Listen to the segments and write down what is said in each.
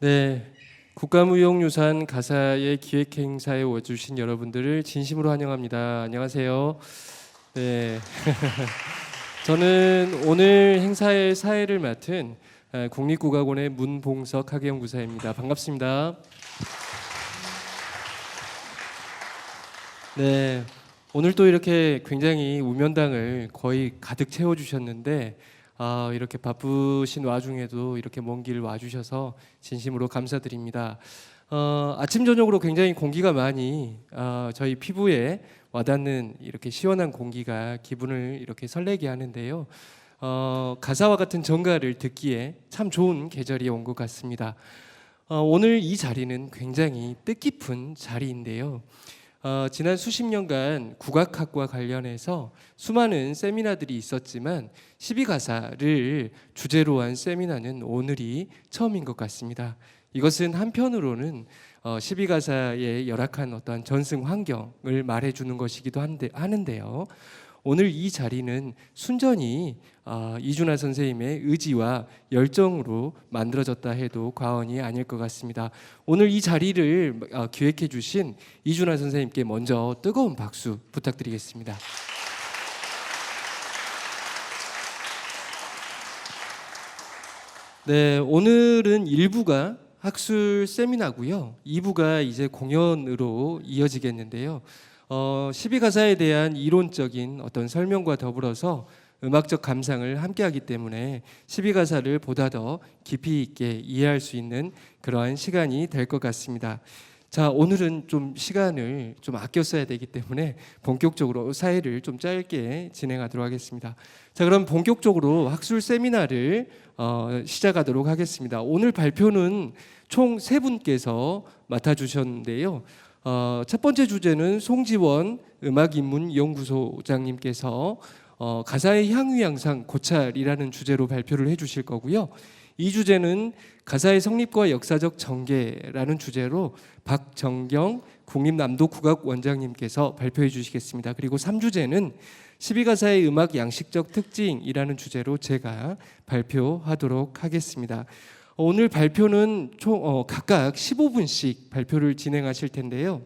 네, 국가무형유산 가사의 기획 행사에 와주신 여러분들을 진심으로 환영합니다. 안녕하세요. 네, 저는 오늘 행사의 사회를 맡은 국립국악원의 문봉석 학예연구사입니다. 반갑습니다. 네, 오늘 또 이렇게 굉장히 우면당을 거의 가득 채워주셨는데 이렇게 바쁘신 와중에도 이렇게 먼 길 와주셔서 진심으로 감사드립니다. 아침 저녁으로 굉장히 공기가 많이 저희 피부에 와닿는 이렇게 시원한 공기가 기분을 이렇게 설레게 하는데요. 가사와 같은 정가를 듣기에 참 좋은 계절이 온 것 같습니다. 오늘 이 자리는 굉장히 뜻깊은 자리인데요. 지난 수십 년간 국악학과 관련해서 수많은 세미나들이 있었지만 12가사를 주제로 한 세미나는 오늘이 처음인 것 같습니다. 이것은 한편으로는 12가사의 열악한 어떤 전승 환경을 말해주는 것이기도 하는데요. 오늘 이 자리는 순전히 이준하 선생님의 의지와 열정으로 만들어졌다 해도 과언이 아닐 것 같습니다. 오늘 이 자리를 기획해 주신 이준하 선생님께 먼저 뜨거운 박수 부탁드리겠습니다. 네, 오늘은 1부가 학술 세미나고요. 2부가 이제 공연으로 이어지겠는데요. 12가사에 대한 이론적인 어떤 설명과 더불어서 음악적 감상을 함께하기 때문에 12가사를 보다 더 깊이 있게 이해할 수 있는 그러한 시간이 될 것 같습니다. 자, 오늘은 좀 시간을 좀 아껴 써야 되기 때문에 본격적으로 사회를 좀 짧게 진행하도록 하겠습니다. 자, 그럼 본격적으로 학술 세미나를 시작하도록 하겠습니다. 오늘 발표는 총 3분께서 맡아주셨는데요. 첫 번째 주제는 송지원 음악인문연구소장님께서 가사의 향유 양상 고찰이라는 주제로 발표를 해주실 거고요. 이 주제는 가사의 성립과 역사적 전개라는 주제로 박정경 국립남도국악원장님께서 발표해 주시겠습니다. 그리고 3주제는 12가사의 음악 양식적 특징이라는 주제로 제가 발표하도록 하겠습니다. 오늘 발표는 총 각각 15분씩 발표를 진행하실 텐데요.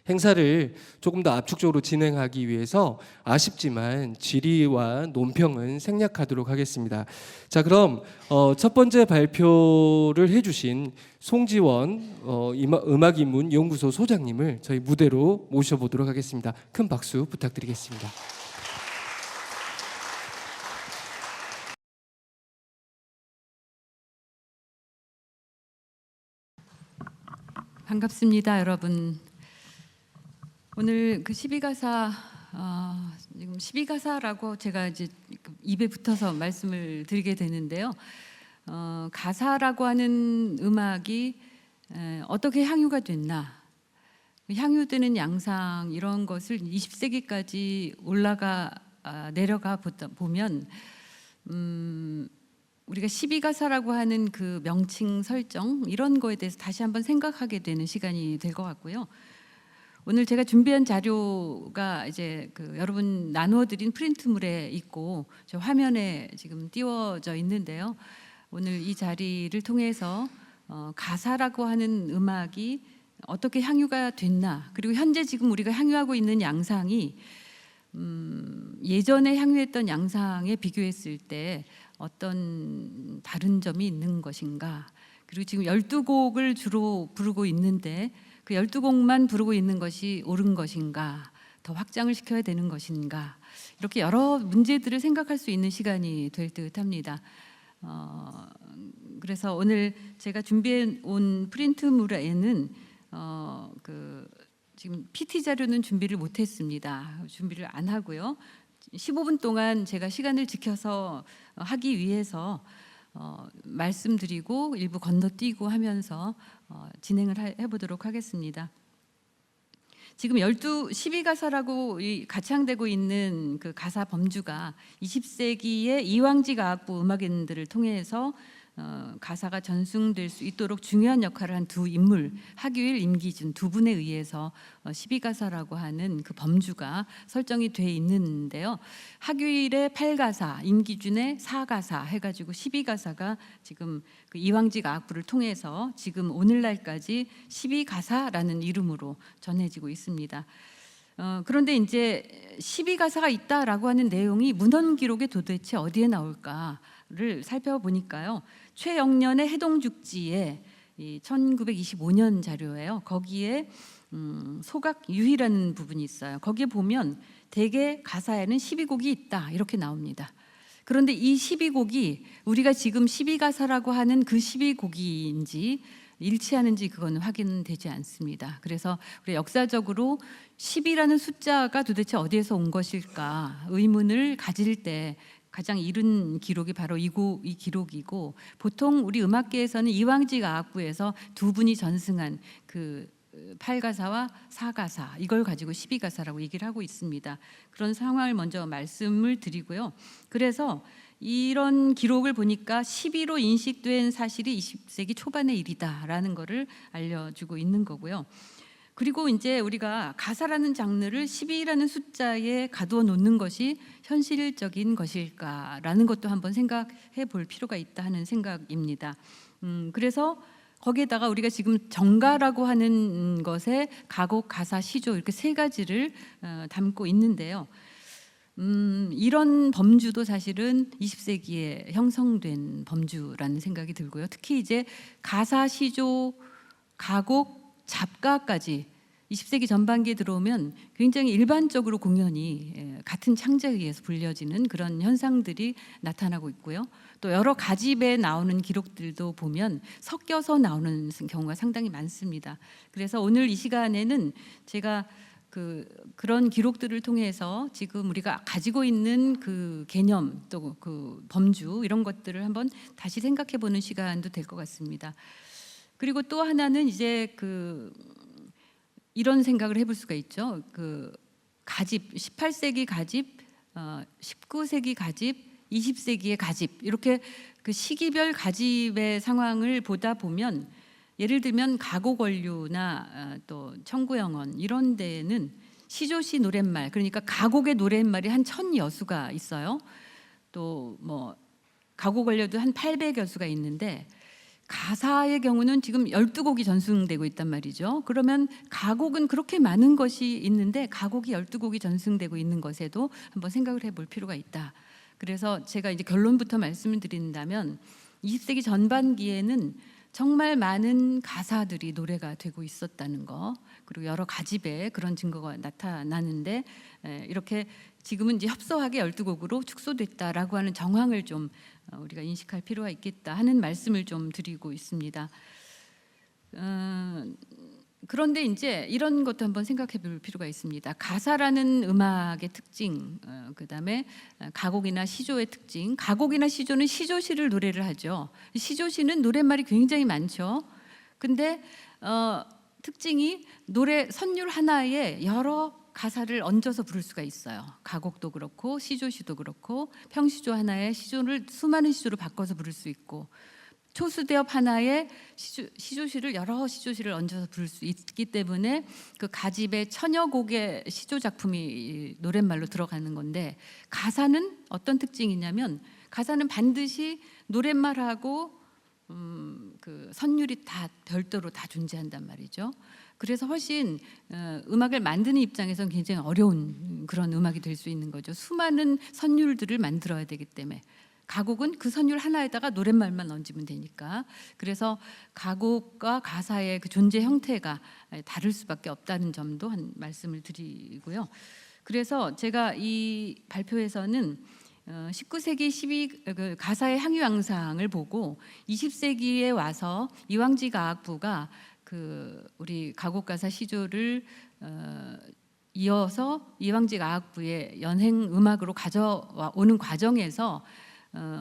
행사를 조금 더 압축적으로 진행하기 위해서 아쉽지만 질의와 논평은 생략하도록 하겠습니다. 자, 그럼 첫 번째 발표를 해주신 송지원 음악인문연구소 소장님을 저희 무대로 모셔보도록 하겠습니다. 큰 박수 부탁드리겠습니다. 반갑습니다, 여러분. 오늘 그 12가사 지금 12가사라고 제가 이제 입에 붙어서 말씀을 드리게 되는데요. 가사라고 하는 음악이 어떻게 향유가 됐나, 향유되는 양상 이런 것을 20세기까지 내려가 보면 우리가 12가사라고 하는 그 명칭 설정 이런 거에 대해서 다시 한번 생각하게 되는 시간이 될 것 같고요. 오늘 제가 준비한 자료가 이제 여러분 나누어드린 프린트물에 있고 저 화면에 지금 띄워져 있는데요. 오늘 이 자리를 통해서 가사라고 하는 음악이 어떻게 향유가 됐나, 그리고 현재 지금 우리가 향유하고 있는 양상이 예전에 향유했던 양상에 비교했을 때 어떤 다른 점이 있는 것인가, 그리고 지금 12곡을 주로 부르고 있는데 그 12곡만 부르고 있는 것이 옳은 것인가, 더 확장을 시켜야 되는 것인가, 이렇게 여러 문제들을 생각할 수 있는 시간이 될 듯합니다. 그래서 오늘 제가 준비해 온 프린트물에는 지금 PT 자료는 준비를 못했습니다. 준비를 안 하고요. 15분 동안 제가 시간을 지켜서 하기 위해서 말씀드리고 일부 건너뛰고 하면서 진행을 해보도록 하겠습니다. 지금 12가사라고 가창되고 있는 그 가사 범주가 20세기의 이황지 가학부 음악인들을 통해서 가사가 전승될 수 있도록 중요한 역할을 한 두 인물, 하규일, 임기준 두 분에 의해서 12가사라고 하는 그 범주가 설정이 돼 있는데요. 하규일의 8가사, 임기준의 4가사 해가지고 12가사가 지금 그 이황직 악부를 통해서 지금 오늘날까지 12가사라는 이름으로 전해지고 있습니다. 그런데 이제 12가사가 있다라고 하는 내용이 문헌 기록에 도대체 어디에 나올까를 살펴보니까요. 최영년의 해동죽지에 1925년 자료예요. 거기에 소각유희라는 부분이 있어요. 거기에 보면 대개 가사에는 12곡이 있다 이렇게 나옵니다. 그런데 이 12곡이 우리가 지금 12가사라고 하는 그 12곡인지 일치하는지 그건 확인되지 않습니다. 그래서 우리 역사적으로 10이라는 숫자가 도대체 어디에서 온 것일까 의문을 가질 때 가장 이른 기록이 바로 이 기록이고, 보통 우리 음악계에서는 이황직 악부에서 두 분이 전승한 그 8가사와 4가사 이걸 가지고 12가사라고 얘기를 하고 있습니다. 그런 상황을 먼저 말씀을 드리고요. 그래서 이런 기록을 보니까 12로 인식된 사실이 20세기 초반의 일이다라는 것을 알려주고 있는 거고요. 그리고 이제 우리가 가사라는 장르를 12라는 숫자에 가두어 놓는 것이 현실적인 것일까라는 것도 한번 생각해 볼 필요가 있다 하는 생각입니다. 그래서 거기에다가 우리가 지금 정가라고 하는 것에 가곡, 가사, 시조 이렇게 세 가지를 담고 있는데요. 이런 범주도 사실은 20세기에 형성된 범주라는 생각이 들고요. 특히 이제 가사, 시조, 가곡, 잡가까지 20세기 전반기에 들어오면 굉장히 일반적으로 공연이 같은 창자에 의해서 불려지는 그런 현상들이 나타나고 있고요. 또 여러 가집에 나오는 기록들도 보면 섞여서 나오는 경우가 상당히 많습니다. 그래서 오늘 이 시간에는 제가 그런 기록들을 통해서 지금 우리가 가지고 있는 그 개념 또 그 범주 이런 것들을 한번 다시 생각해 보는 시간도 될 것 같습니다. 그리고 또 하나는 이제 이런 생각을 해볼 수가 있죠. 가집, 18세기 가집, 19세기 가집, 20세기의 가집 이렇게 그 시기별 가집의 상황을 보다 보면 예를 들면 가곡원류나 또 청구영원 이런 데에는 시조시 노랫말 그러니까 가곡의 노랫말이 한 1000여수가 있어요. 또 뭐 가곡원류도 한 800여수가 있는데 가사의 경우는 지금 12곡이 전승되고 있단 말이죠. 그러면 가곡은 그렇게 많은 것이 있는데 가곡이 12곡이 전승되고 있는 것에도 한번 생각을 해볼 필요가 있다. 그래서 제가 이제 결론부터 말씀을 드린다면 20세기 전반기에는 정말 많은 가사들이 노래가 되고 있었다는 거, 그리고 여러 가집에 그런 증거가 나타나는데 이렇게 지금은 이제 협소하게 12곡으로 축소됐다라고 하는 정황을 좀 우리가 인식할 필요가 있겠다 하는 말씀을 좀 드리고 있습니다. 그런데 이제 이런 것도 한번 생각해 볼 필요가 있습니다. 가사라는 음악의 특징, 그다음에 가곡이나 시조의 특징. 가곡이나 시조는 시조시를 노래를 하죠. 시조시는 노랫말이 굉장히 많죠. 근데 특징이 노래 선율 하나에 여러 가사를 얹어서 부를 수가 있어요. 가곡도 그렇고 시조시도 그렇고 평시조 하나에 시조를 수많은 시조로 바꿔서 부를 수 있고 초수대업 하나에 시조시를 여러 시조시를 얹어서 부를 수 있기 때문에 그 가집에 1000여 곡의 시조 작품이 노랫말로 들어가는 건데, 가사는 어떤 특징이냐면 가사는 반드시 노랫말하고 그 선율이 다 별도로 다 존재한단 말이죠. 그래서 훨씬 음악을 만드는 입장에서는 굉장히 어려운 그런 음악이 될 수 있는 거죠. 수많은 선율들을 만들어야 되기 때문에. 가곡은 그 선율 하나에다가 노랫말만 얹으면 되니까. 그래서 가곡과 가사의 그 존재 형태가 다를 수밖에 없다는 점도 한 말씀을 드리고요. 그래서 제가 이 발표에서는 19세기 가사의 향유양상을 보고 20세기에 와서 이황직 악부가 우리 가곡가사 시조를 이어서 이황직 악부의 연행 음악으로 가져오는 과정에서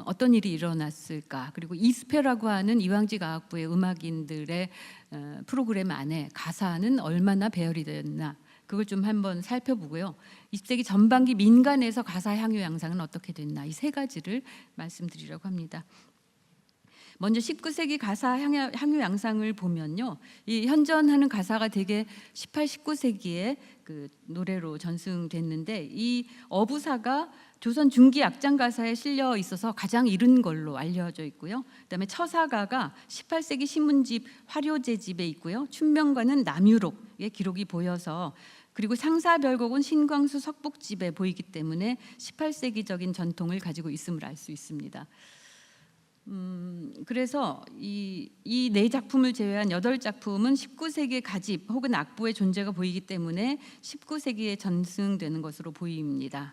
어떤 일이 일어났을까, 그리고 이스페라고 하는 이황직 악부의 음악인들의 프로그램 안에 가사는 얼마나 배열이 됐나, 그걸 좀 한번 살펴보고요. 20세기 전반기 민간에서 가사 향유 양상은 어떻게 됐나, 이 세 가지를 말씀드리려고 합니다. 먼저 19세기 가사 향유 양상을 보면요, 이 현전하는 가사가 되게 18, 19세기에 그 노래로 전승됐는데 이 어부사가 조선 중기 악장 가사에 실려 있어서 가장 이른 걸로 알려져 있고요. 그다음에 처사가가 18세기 신문집 화료제집에 있고요. 춘명가는 남유록의 기록이 보여서, 그리고 상사별곡은 신광수 석북집에 보이기 때문에 18세기적인 전통을 가지고 있음을 알 수 있습니다. 그래서 이 네 작품을 제외한 8작품은 19세기의 가집 혹은 악보의 존재가 보이기 때문에 19세기에 전승되는 것으로 보입니다.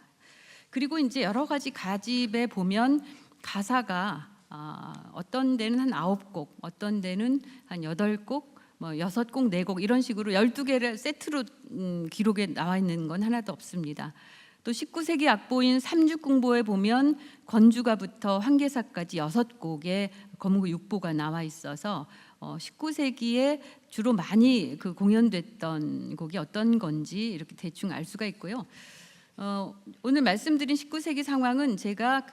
그리고 이제 여러 가지 가집에 보면 가사가 어떤 데는 한 9곡, 어떤 데는 한 8곡, 뭐 6곡, 4곡 이런 식으로 12개를 세트로 기록에 나와 있는 건 하나도 없습니다. 또 19세기 악보인 삼죽궁보에 보면 건주가부터 황계사까지 6곡의 거문고 육보가 나와 있어서 19세기에 주로 많이 그 공연됐던 곡이 어떤 건지 이렇게 대충 알 수가 있고요. 오늘 말씀드린 19세기 상황은 제가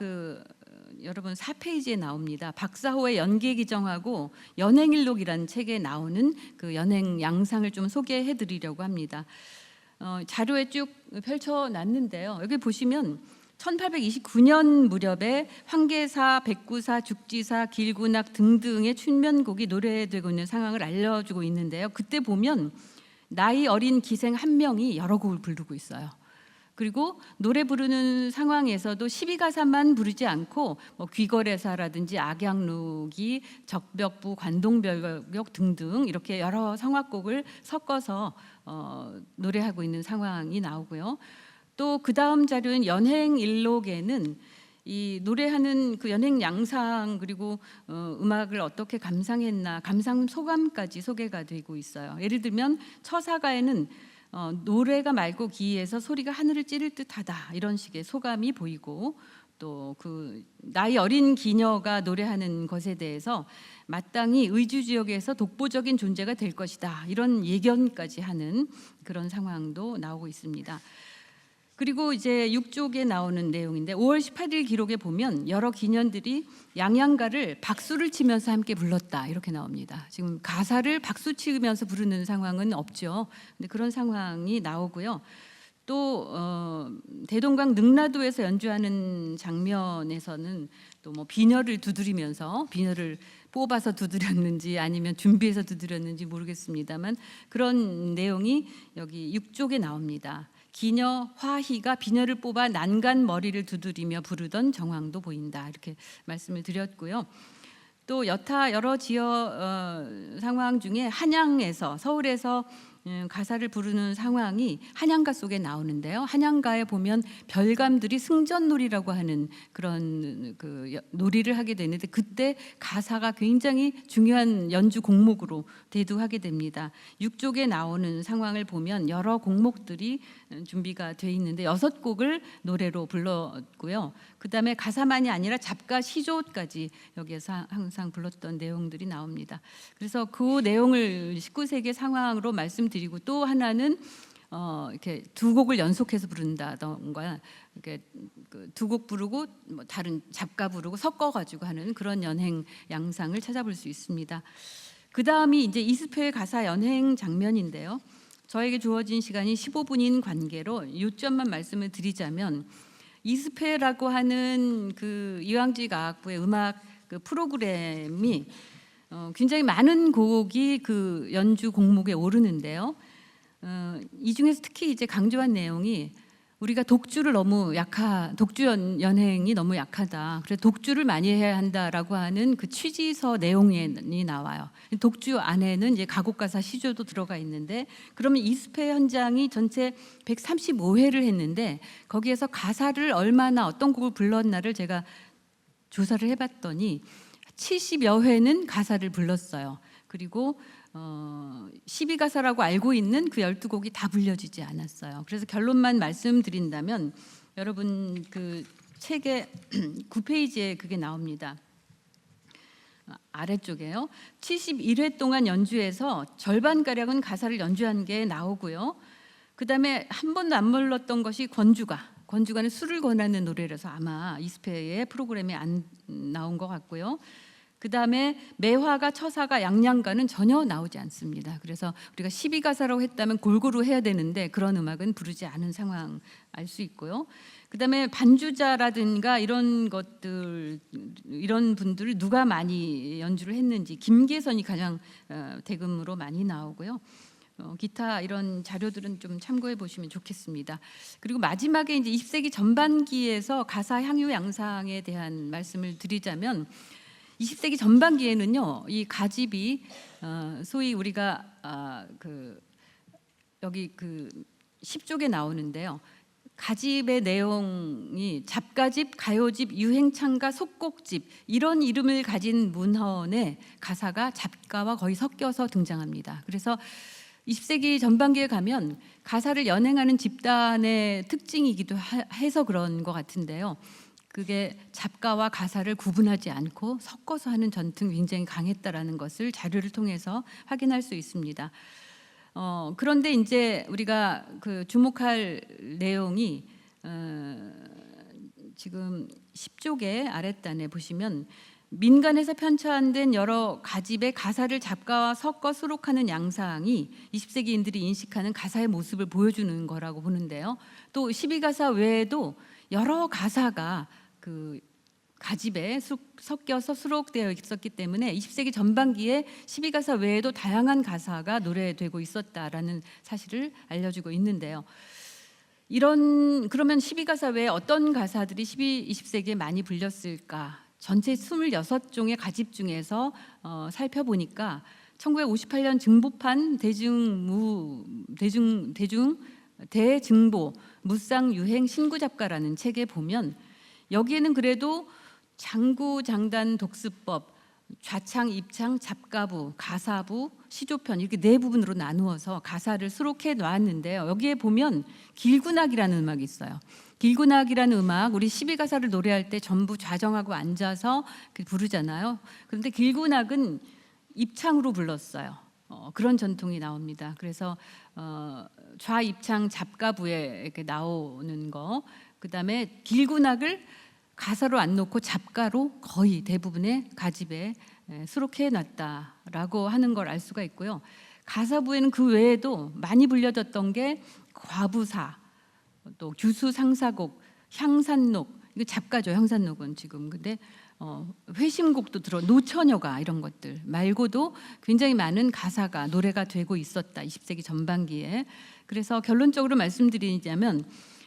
여러분 4페이지에 나옵니다. 박사호의 연계기정하고 연행일록이라는 책에 나오는 그 연행 양상을 좀 소개해 드리려고 합니다. 자료에 쭉 펼쳐놨는데요. 여기 보시면 1829년 무렵에 황계사, 백구사, 죽지사, 길군악 등등의 춘면곡이 노래되고 있는 상황을 알려주고 있는데요. 그때 보면 나이 어린 기생 한 명이 여러 곡을 부르고 있어요. 그리고 노래 부르는 상황에서도 12가사만 부르지 않고 뭐 귀거래사라든지 악양루기, 적벽부, 관동별벽 등등 이렇게 여러 성악곡을 섞어서 노래하고 있는 상황이 나오고요. 또 그 다음 자료인 연행일록에는 이 노래하는 그 연행 양상 그리고 음악을 어떻게 감상했나 감상 소감까지 소개가 되고 있어요. 예를 들면 처사가에는 노래가 맑고 기이해서 소리가 하늘을 찌를 듯하다 이런 식의 소감이 보이고, 또 그 나이 어린 기녀가 노래하는 것에 대해서 마땅히 의주 지역에서 독보적인 존재가 될 것이다 이런 예견까지 하는 그런 상황도 나오고 있습니다. 그리고 이제 6쪽에 나오는 내용인데 5월 18일 기록에 보면 여러 기년들이 양양가를 박수를 치면서 함께 불렀다 이렇게 나옵니다. 지금 가사를 박수 치면서 부르는 상황은 없죠. 근데 그런 상황이 나오고요. 또 대동강 능라도에서 연주하는 장면에서는 또 뭐 비녀를 두드리면서, 비녀를 뽑아서 두드렸는지 아니면 준비해서 두드렸는지 모르겠습니다만 그런 내용이 여기 6쪽에 나옵니다. 기녀 화희가 비녀를 뽑아 난간 머리를 두드리며 부르던 정황도 보인다 이렇게 말씀을 드렸고요. 또 여타 여러 지역 상황 중에 한양에서, 서울에서 가사를 부르는 상황이 한양가 속에 나오는데요. 한양가에 보면 별감들이 승전놀이라고 하는 그런 놀이를 하게 되는데 그때 가사가 굉장히 중요한 연주 곡목으로 대두하게 됩니다. 6쪽에 나오는 상황을 보면 여러 곡목들이 준비가 돼 있는데 6곡을 노래로 불렀고요. 그다음에 가사만이 아니라 잡가 시조까지 여기에서 항상 불렀던 내용들이 나옵니다. 그래서 그 내용을 19세기 상황으로 말씀드리고, 또 하나는 이렇게 두 곡을 연속해서 부른다던가 이렇게 두 곡 부르고 뭐 다른 잡가 부르고 섞어가지고 하는 그런 연행 양상을 찾아볼 수 있습니다. 그 다음이 이제 이스페의 가사 연행 장면인데요. 저에게 주어진 시간이 15분인 관계로 요점만 말씀을 드리자면, 이스페라고 하는 그 이황지가학부의 음악 그 프로그램이 굉장히 많은 곡이 그 연주 곡목에 오르는데요. 이 중에서 특히 이제 강조한 내용이 우리가 독주 연행이 너무 약하다. 그래서 독주를 많이 해야 한다라고 하는 그 취지서 내용이 나와요. 독주 안에는 이제 가곡가사 시조도 들어가 있는데, 그러면 이스페 현장이 전체 135회를 했는데 거기에서 가사를 얼마나 어떤 곡을 불렀나를 제가 조사를 해봤더니 70여 회는 가사를 불렀어요. 그리고 12가사라고 알고 있는 그 12곡이 다 불려지지 않았어요. 그래서 결론만 말씀드린다면, 여러분 그 책의 9페이지에 그게 나옵니다. 아래쪽에요. 71회 동안 연주해서 절반가량은 가사를 연주한 게 나오고요. 그 다음에 한 번도 안 불렀던 것이 권주가는 술을 권하는 노래라서 아마 이스페의 프로그램에 안 나온 것 같고요. 그다음에 매화가 처사가 양양가는 전혀 나오지 않습니다. 그래서 우리가 12가사라고 했다면 골고루 해야 되는데 그런 음악은 부르지 않은 상황 알 수 있고요. 그다음에 반주자라든가 이런 것들, 이런 분들을 누가 많이 연주를 했는지 김계선이 가장 대금으로 많이 나오고요. 기타 이런 자료들은 좀 참고해 보시면 좋겠습니다. 그리고 마지막에 이제 20세기 전반기에서 가사 향유 양상에 대한 말씀을 드리자면 20세기 전반기에는요, 이 가집이 소위 우리가 여기 그 10쪽에 나오는데요. 가집의 내용이 잡가집, 가요집, 유행창가, 속곡집 이런 이름을 가진 문헌의 가사가 잡가와 거의 섞여서 등장합니다. 그래서 20세기 전반기에 가면 가사를 연행하는 집단의 특징이기도 해서 그런 것 같은데요. 그게 잡가와 가사를 구분하지 않고 섞어서 하는 전통이 굉장히 강했다라는 것을 자료를 통해서 확인할 수 있습니다. 그런데 이제 우리가 그 주목할 내용이 지금 10쪽의 아랫단에 보시면 민간에서 편찬된 여러 가집의 가사를 잡가와 섞어 수록하는 양상이 20세기인들이 인식하는 가사의 모습을 보여주는 거라고 보는데요. 또 12가사 외에도 여러 가사가 그 가집에 섞여서 수록되어 있었기 때문에 20세기 전반기에 12가사 외에도 다양한 가사가 노래되고 있었다라는 사실을 알려주고 있는데요. 그러면 12가사 외에 어떤 가사들이 20세기에 많이 불렸을까? 전체 26종의 가집 중에서 살펴보니까 1958년 증보판 대증보 무쌍유행 신구잡가라는 책에 보면 여기에는 그래도 장구, 장단, 독수법, 좌창, 입창, 잡가부, 가사부, 시조편 이렇게 네 부분으로 나누어서 가사를 수록해 놨는데요. 여기에 보면 길군악이라는 음악이 있어요. 길군악이라는 음악, 우리 12가사를 노래할 때 전부 좌정하고 앉아서 부르잖아요. 그런데 길군악은 입창으로 불렀어요. 그런 전통이 나옵니다. 그래서 좌입창 잡가부에 이렇게 나오는 거, 그다음에 길군악을 가사로 안 놓고 잡가로 거의 대부분의 가집에 수록해 놨다라고 하는 걸 알 수가 있고요. 가사부에는 그 외에도 많이 불려졌던 게 과부사, 또 규수상사곡, 향산록, 이거 잡가죠. 향산록은 지금. 근데 회심곡도 노처녀가 이런 것들 말고도 굉장히 많은 가사가 노래가 되고 있었다. 20세기 전반기에. 그래서 결론적으로 말씀드리자면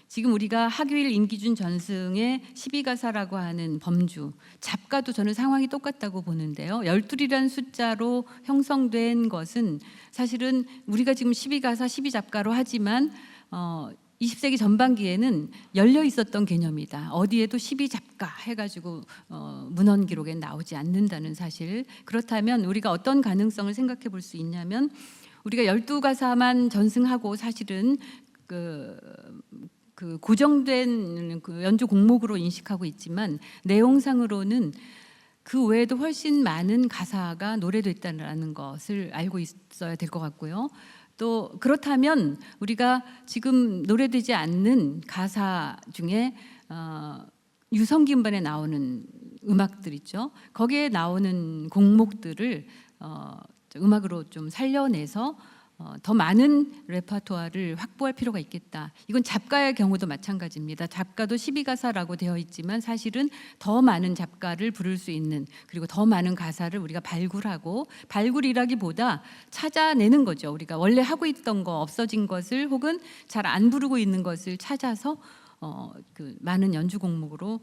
지금 우리가 하규일 임기준 전승의 12가사라고 하는 범주, 잡가도 저는 상황이 똑같다고 보는데요. 12이라는 숫자로 형성된 것은 사실은 우리가 지금 12가사, 12잡가로 하지만 20세기 전반기에는 열려 있었던 개념이다. 어디에도 12잡가 해가지고 문헌 기록에 나오지 않는다는 사실. 그렇다면 우리가 어떤 가능성을 생각해 볼 수 있냐면 우리가 12가사만 전승하고 사실은 그 고정된 그 연주 곡목으로 인식하고 있지만 내용상으로는 그 외에도 훨씬 많은 가사가 노래됐다는 것을 알고 있어야 될 것 같고요. 또 그렇다면 우리가 지금 노래되지 않는 가사 중에 유성기 음반에 나오는 음악들 있죠. 거기에 나오는 곡목들을 음악으로 좀 살려내서 더 많은 레퍼토아를 확보할 필요가 있겠다. 이건 잡가의 경우도 마찬가지입니다. 잡가도 12가사라고 되어 있지만 사실은 더 많은 잡가를 부를 수 있는, 그리고 더 많은 가사를 우리가 발굴하고, 발굴이라기보다 찾아내는 거죠. 우리가 원래 하고 있던 거, 없어진 것을, 혹은 잘 안 부르고 있는 것을 찾아서 그 많은 연주 곡목으로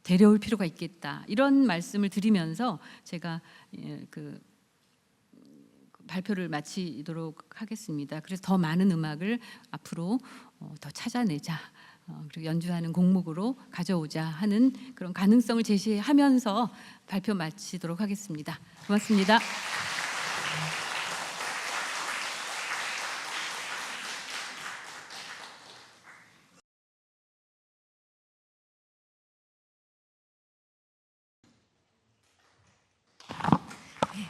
데려올 필요가 있겠다. 이런 말씀을 드리면서 제가 발표를 마치도록 하겠습니다. 그래서 더 많은 음악을 앞으로 더 찾아내자, 그리고 연주하는 곡목으로 가져오자 하는 그런 가능성을 제시하면서 발표 마치도록 하겠습니다. 고맙습니다.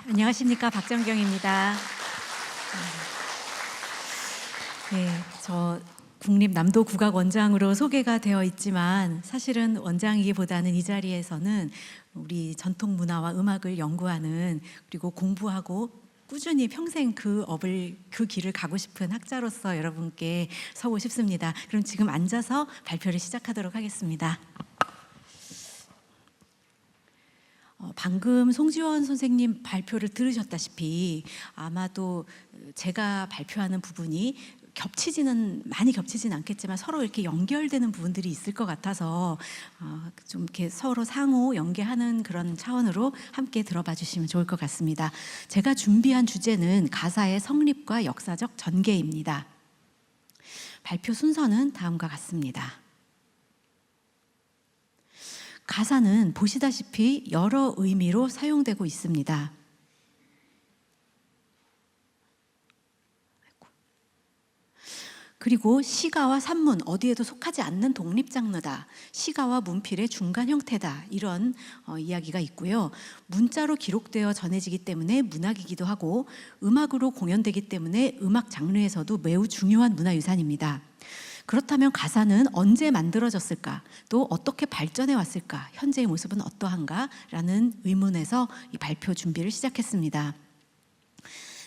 안녕하십니까, 박정경입니다. 네, 저 국립남도국악원장으로 소개가 되어 있지만 사실은 원장이기보다는 이 자리에서는 우리 전통 문화와 음악을 연구하는 그리고 공부하고 꾸준히 평생 그 길을 가고 싶은 학자로서 여러분께 서고 싶습니다. 그럼 지금 앉아서 발표를 시작하도록 하겠습니다. 방금 송지원 선생님 발표를 들으셨다시피 아마도 제가 발표하는 부분이 많이 겹치지는 않겠지만 서로 이렇게 연결되는 부분들이 있을 것 같아서 좀 이렇게 서로 상호 연계하는 그런 차원으로 함께 들어봐 주시면 좋을 것 같습니다. 제가 준비한 주제는 가사의 성립과 역사적 전개입니다. 발표 순서는 다음과 같습니다. 가사는 보시다시피 여러 의미로 사용되고 있습니다. 그리고 시가와 산문, 어디에도 속하지 않는 독립 장르다. 시가와 문필의 중간 형태다. 이런 이야기가 있고요. 문자로 기록되어 전해지기 때문에 문학이기도 하고 음악으로 공연되기 때문에 음악 장르에서도 매우 중요한 문화유산입니다. 그렇다면 가사는 언제 만들어졌을까? 또 어떻게 발전해 왔을까? 현재의 모습은 어떠한가? 라는 의문에서 이 발표 준비를 시작했습니다.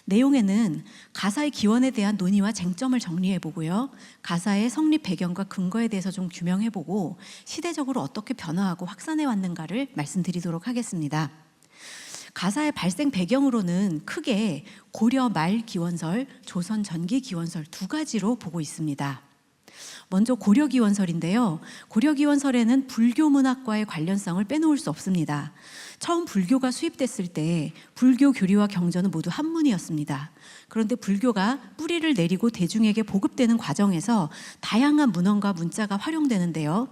내용에는 가사의 기원에 대한 논의와 쟁점을 정리해보고요. 가사의 성립 배경과 근거에 대해서 좀 규명해보고 시대적으로 어떻게 변화하고 확산해 왔는가를 말씀드리도록 하겠습니다. 가사의 발생 배경으로는 크게 고려 말 기원설, 조선 전기 기원설 두 가지로 보고 있습니다. 먼저 고려 기원설인데요. 고려 기원설에는 불교 문학과의 관련성을 빼놓을 수 없습니다. 처음 불교가 수입됐을 때 불교 교리와 경전은 모두 한문이었습니다. 그런데 불교가 뿌리를 내리고 대중에게 보급되는 과정에서 다양한 문헌과 문자가 활용되는데요.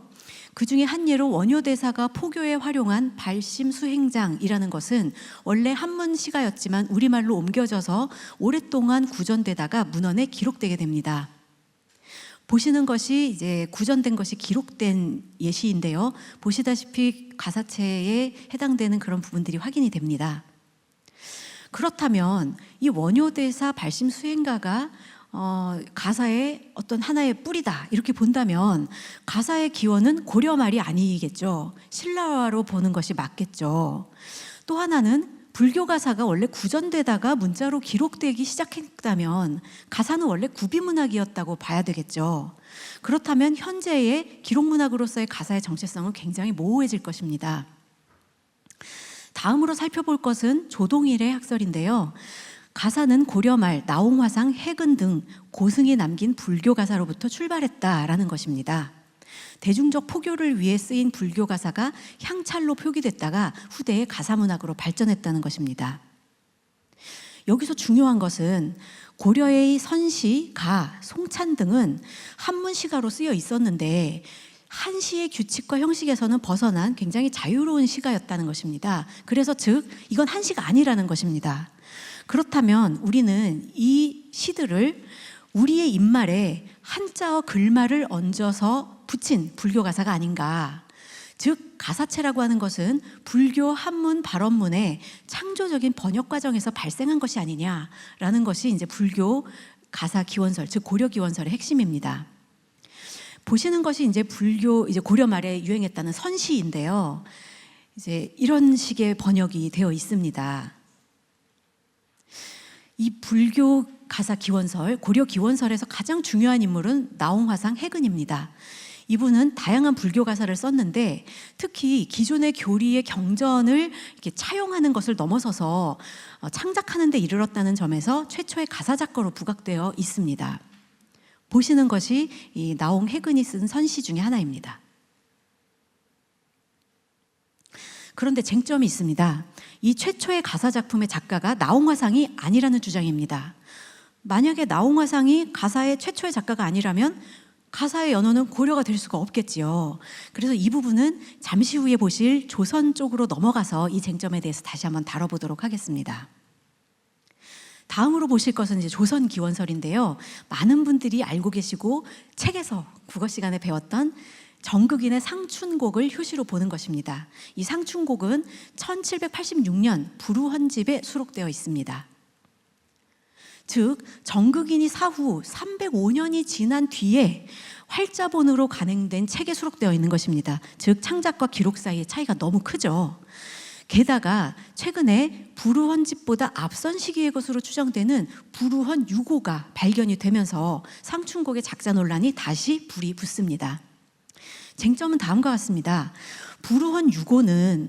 그 중에 한 예로 원효대사가 포교에 활용한 발심수행장이라는 것은 원래 한문 시가였지만 우리말로 옮겨져서 오랫동안 구전되다가 문헌에 기록되게 됩니다. 보시는 것이 이제 구전된 것이 기록된 예시인데요. 보시다시피 가사체에 해당되는 그런 부분들이 확인이 됩니다. 그렇다면 이 원효대사 발심수행가가 가사의 어떤 하나의 뿌리다 이렇게 본다면 가사의 기원은 고려말이 아니겠죠. 신라화로 보는 것이 맞겠죠. 또 하나는 불교 가사가 원래 구전되다가 문자로 기록되기 시작했다면 가사는 원래 구비문학이었다고 봐야 되겠죠. 그렇다면 현재의 기록문학으로서의 가사의 정체성은 굉장히 모호해질 것입니다. 다음으로 살펴볼 것은 조동일의 학설인데요. 가사는 고려말, 나홍화상, 해근 등 고승이 남긴 불교 가사로부터 출발했다라는 것입니다. 대중적 포교를 위해 쓰인 불교 가사가 향찰로 표기됐다가 후대에 가사문학으로 발전했다는 것입니다. 여기서 중요한 것은 고려의 선시, 가, 송찬 등은 한문 시가로 쓰여 있었는데 한시의 규칙과 형식에서는 벗어난 굉장히 자유로운 시가였다는 것입니다. 그래서 즉 이건 한시가 아니라는 것입니다. 그렇다면 우리는 이 시들을 우리의 입말에 한자어 글말을 얹어서 붙인 불교 가사가 아닌가. 즉 가사체라고 하는 것은 불교 한문 발언문의 창조적인 번역 과정에서 발생한 것이 아니냐라는 것이 이제 불교 가사 기원설, 즉 고려 기원설의 핵심입니다. 보시는 것이 이제 고려 말에 유행했다는 선시인데요. 이제 이런 식의 번역이 되어 있습니다. 이 불교 가사 기원설, 고려 기원설에서 가장 중요한 인물은 나홍화상 해근입니다. 이분은 다양한 불교 가사를 썼는데 특히 기존의 교리의 경전을 이렇게 차용하는 것을 넘어서서 창작하는 데 이르렀다는 점에서 최초의 가사 작가로 부각되어 있습니다. 보시는 것이 이 나홍해근이 쓴 선시 중에 하나입니다. 그런데 쟁점이 있습니다. 이 최초의 가사 작품의 작가가 나홍화상이 아니라는 주장입니다. 만약에 나홍화상이 가사의 최초의 작가가 아니라면 가사의 연호는 고려가 될 수가 없겠지요. 그래서 이 부분은 잠시 후에 보실 조선 쪽으로 넘어가서 이 쟁점에 대해서 다시 한번 다뤄보도록 하겠습니다. 다음으로 보실 것은 이제 조선 기원설인데요. 많은 분들이 알고 계시고 책에서 국어 시간에 배웠던 정극인의 상춘곡을 효시로 보는 것입니다. 이 상춘곡은 1786년 불우헌집에 수록되어 있습니다. 즉 정극인이 사후 305년이 지난 뒤에 활자본으로 간행된 책에 수록되어 있는 것입니다. 즉 창작과 기록 사이의 차이가 너무 크죠. 게다가 최근에 부루헌집보다 앞선 시기의 것으로 추정되는 부루헌 6호가 발견이 되면서 상춘곡의 작자 논란이 다시 불이 붙습니다. 쟁점은 다음과 같습니다. 부루헌 6호는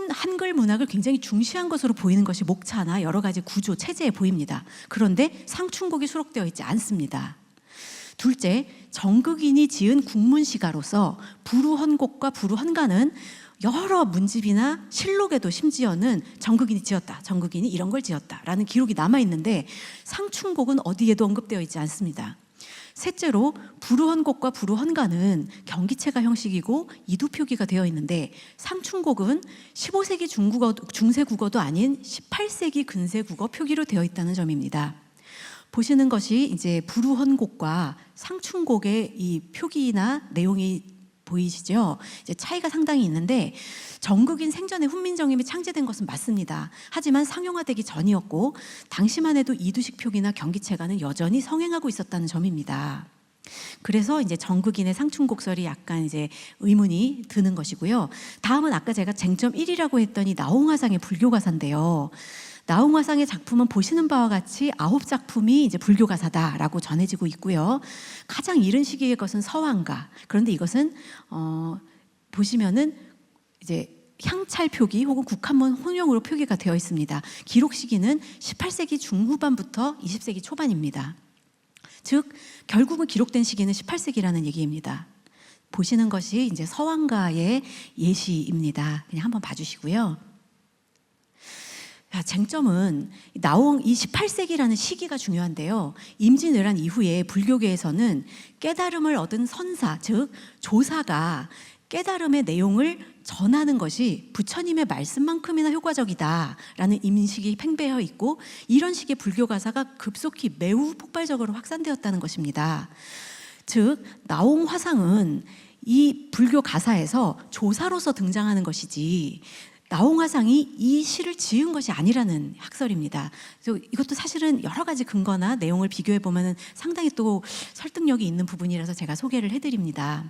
한글 문학을 굉장히 중시한 것으로 보이는 것이 목차나 여러 가지 구조, 체제에 보입니다. 그런데 상춘곡이 수록되어 있지 않습니다. 둘째, 정극인이 지은 국문시가로서 부루헌곡과 부루헌가는 여러 문집이나 실록에도 심지어는 정극인이 지었다, 정극인이 이런 걸 지었다라는 기록이 남아있는데 상춘곡은 어디에도 언급되어 있지 않습니다. 셋째로 부루헌곡과 부루헌가는 경기체가 형식이고 이두표기가 되어 있는데 상춘곡은 15세기 중세국어도 아닌 18세기 근세국어 표기로 되어 있다는 점입니다. 보시는 것이 이제 부루헌곡과 상춘곡의 이 표기나 내용이 보이시죠? 이제 차이가 상당히 있는데 정극인 생전에 훈민정음이 창제된 것은 맞습니다. 하지만 상용화되기 전이었고 당시만 해도 이두식 표기나 경기체가는 여전히 성행하고 있었다는 점입니다. 그래서 이제 정극인의 상춘곡설이 약간 이제 의문이 드는 것이고요. 다음은 아까 제가 쟁점 1이라고 했더니 나홍화상의 불교가사인데요. 나홍화상의 작품은 보시는 바와 같이 9작품이 이제 불교가사다라고 전해지고 있고요. 가장 이른 시기의 것은 서왕가. 그런데 이것은 보시면은 이제 향찰 표기 혹은 국한문 혼용으로 표기가 되어 있습니다. 기록 시기는 18세기 중후반부터 20세기 초반입니다. 즉 결국은 기록된 시기는 18세기라는 얘기입니다. 보시는 것이 이제 서왕가의 예시입니다. 그냥 한번 봐주시고요. 쟁점은 이 18세기라는 시기가 중요한데요. 임진왜란 이후에 불교계에서는 깨달음을 얻은 선사, 즉 조사가 깨달음의 내용을 전하는 것이 부처님의 말씀만큼이나 효과적이다라는 인식이 팽배해 있고 이런 식의 불교 가사가 급속히 매우 폭발적으로 확산되었다는 것입니다. 즉 나홍화상은 이 불교 가사에서 조사로서 등장하는 것이지 나홍화상이 이 시를 지은 것이 아니라는 학설입니다. 그래서 이것도 사실은 여러 가지 근거나 내용을 비교해 보면 상당히 또 설득력이 있는 부분이라서 제가 소개를 해드립니다.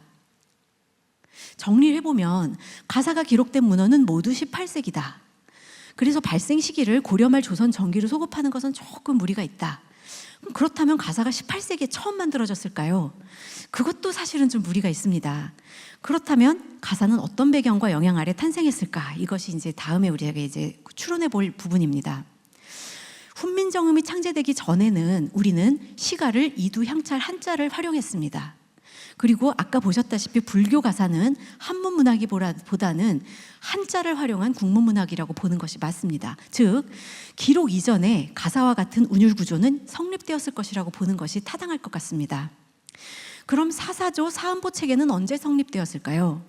정리를 해보면 가사가 기록된 문헌은 모두 18세기다. 그래서 발생 시기를 고려말 조선 전기로 소급하는 것은 조금 무리가 있다. 그렇다면 가사가 18세기에 처음 만들어졌을까요? 그것도 사실은 좀 무리가 있습니다. 그렇다면 가사는 어떤 배경과 영향 아래 탄생했을까? 이것이 이제 다음에 우리에게 이제 추론해 볼 부분입니다. 훈민정음이 창제되기 전에는 우리는 시가를 이두, 향찰, 한자를 활용했습니다. 그리고 아까 보셨다시피 불교 가사는 한문 문학이보다는 한자를 활용한 국문 문학이라고 보는 것이 맞습니다. 즉 기록 이전에 가사와 같은 운율 구조는 성립되었을 것이라고 보는 것이 타당할 것 같습니다. 그럼 사사조 사음보 체계는 언제 성립되었을까요?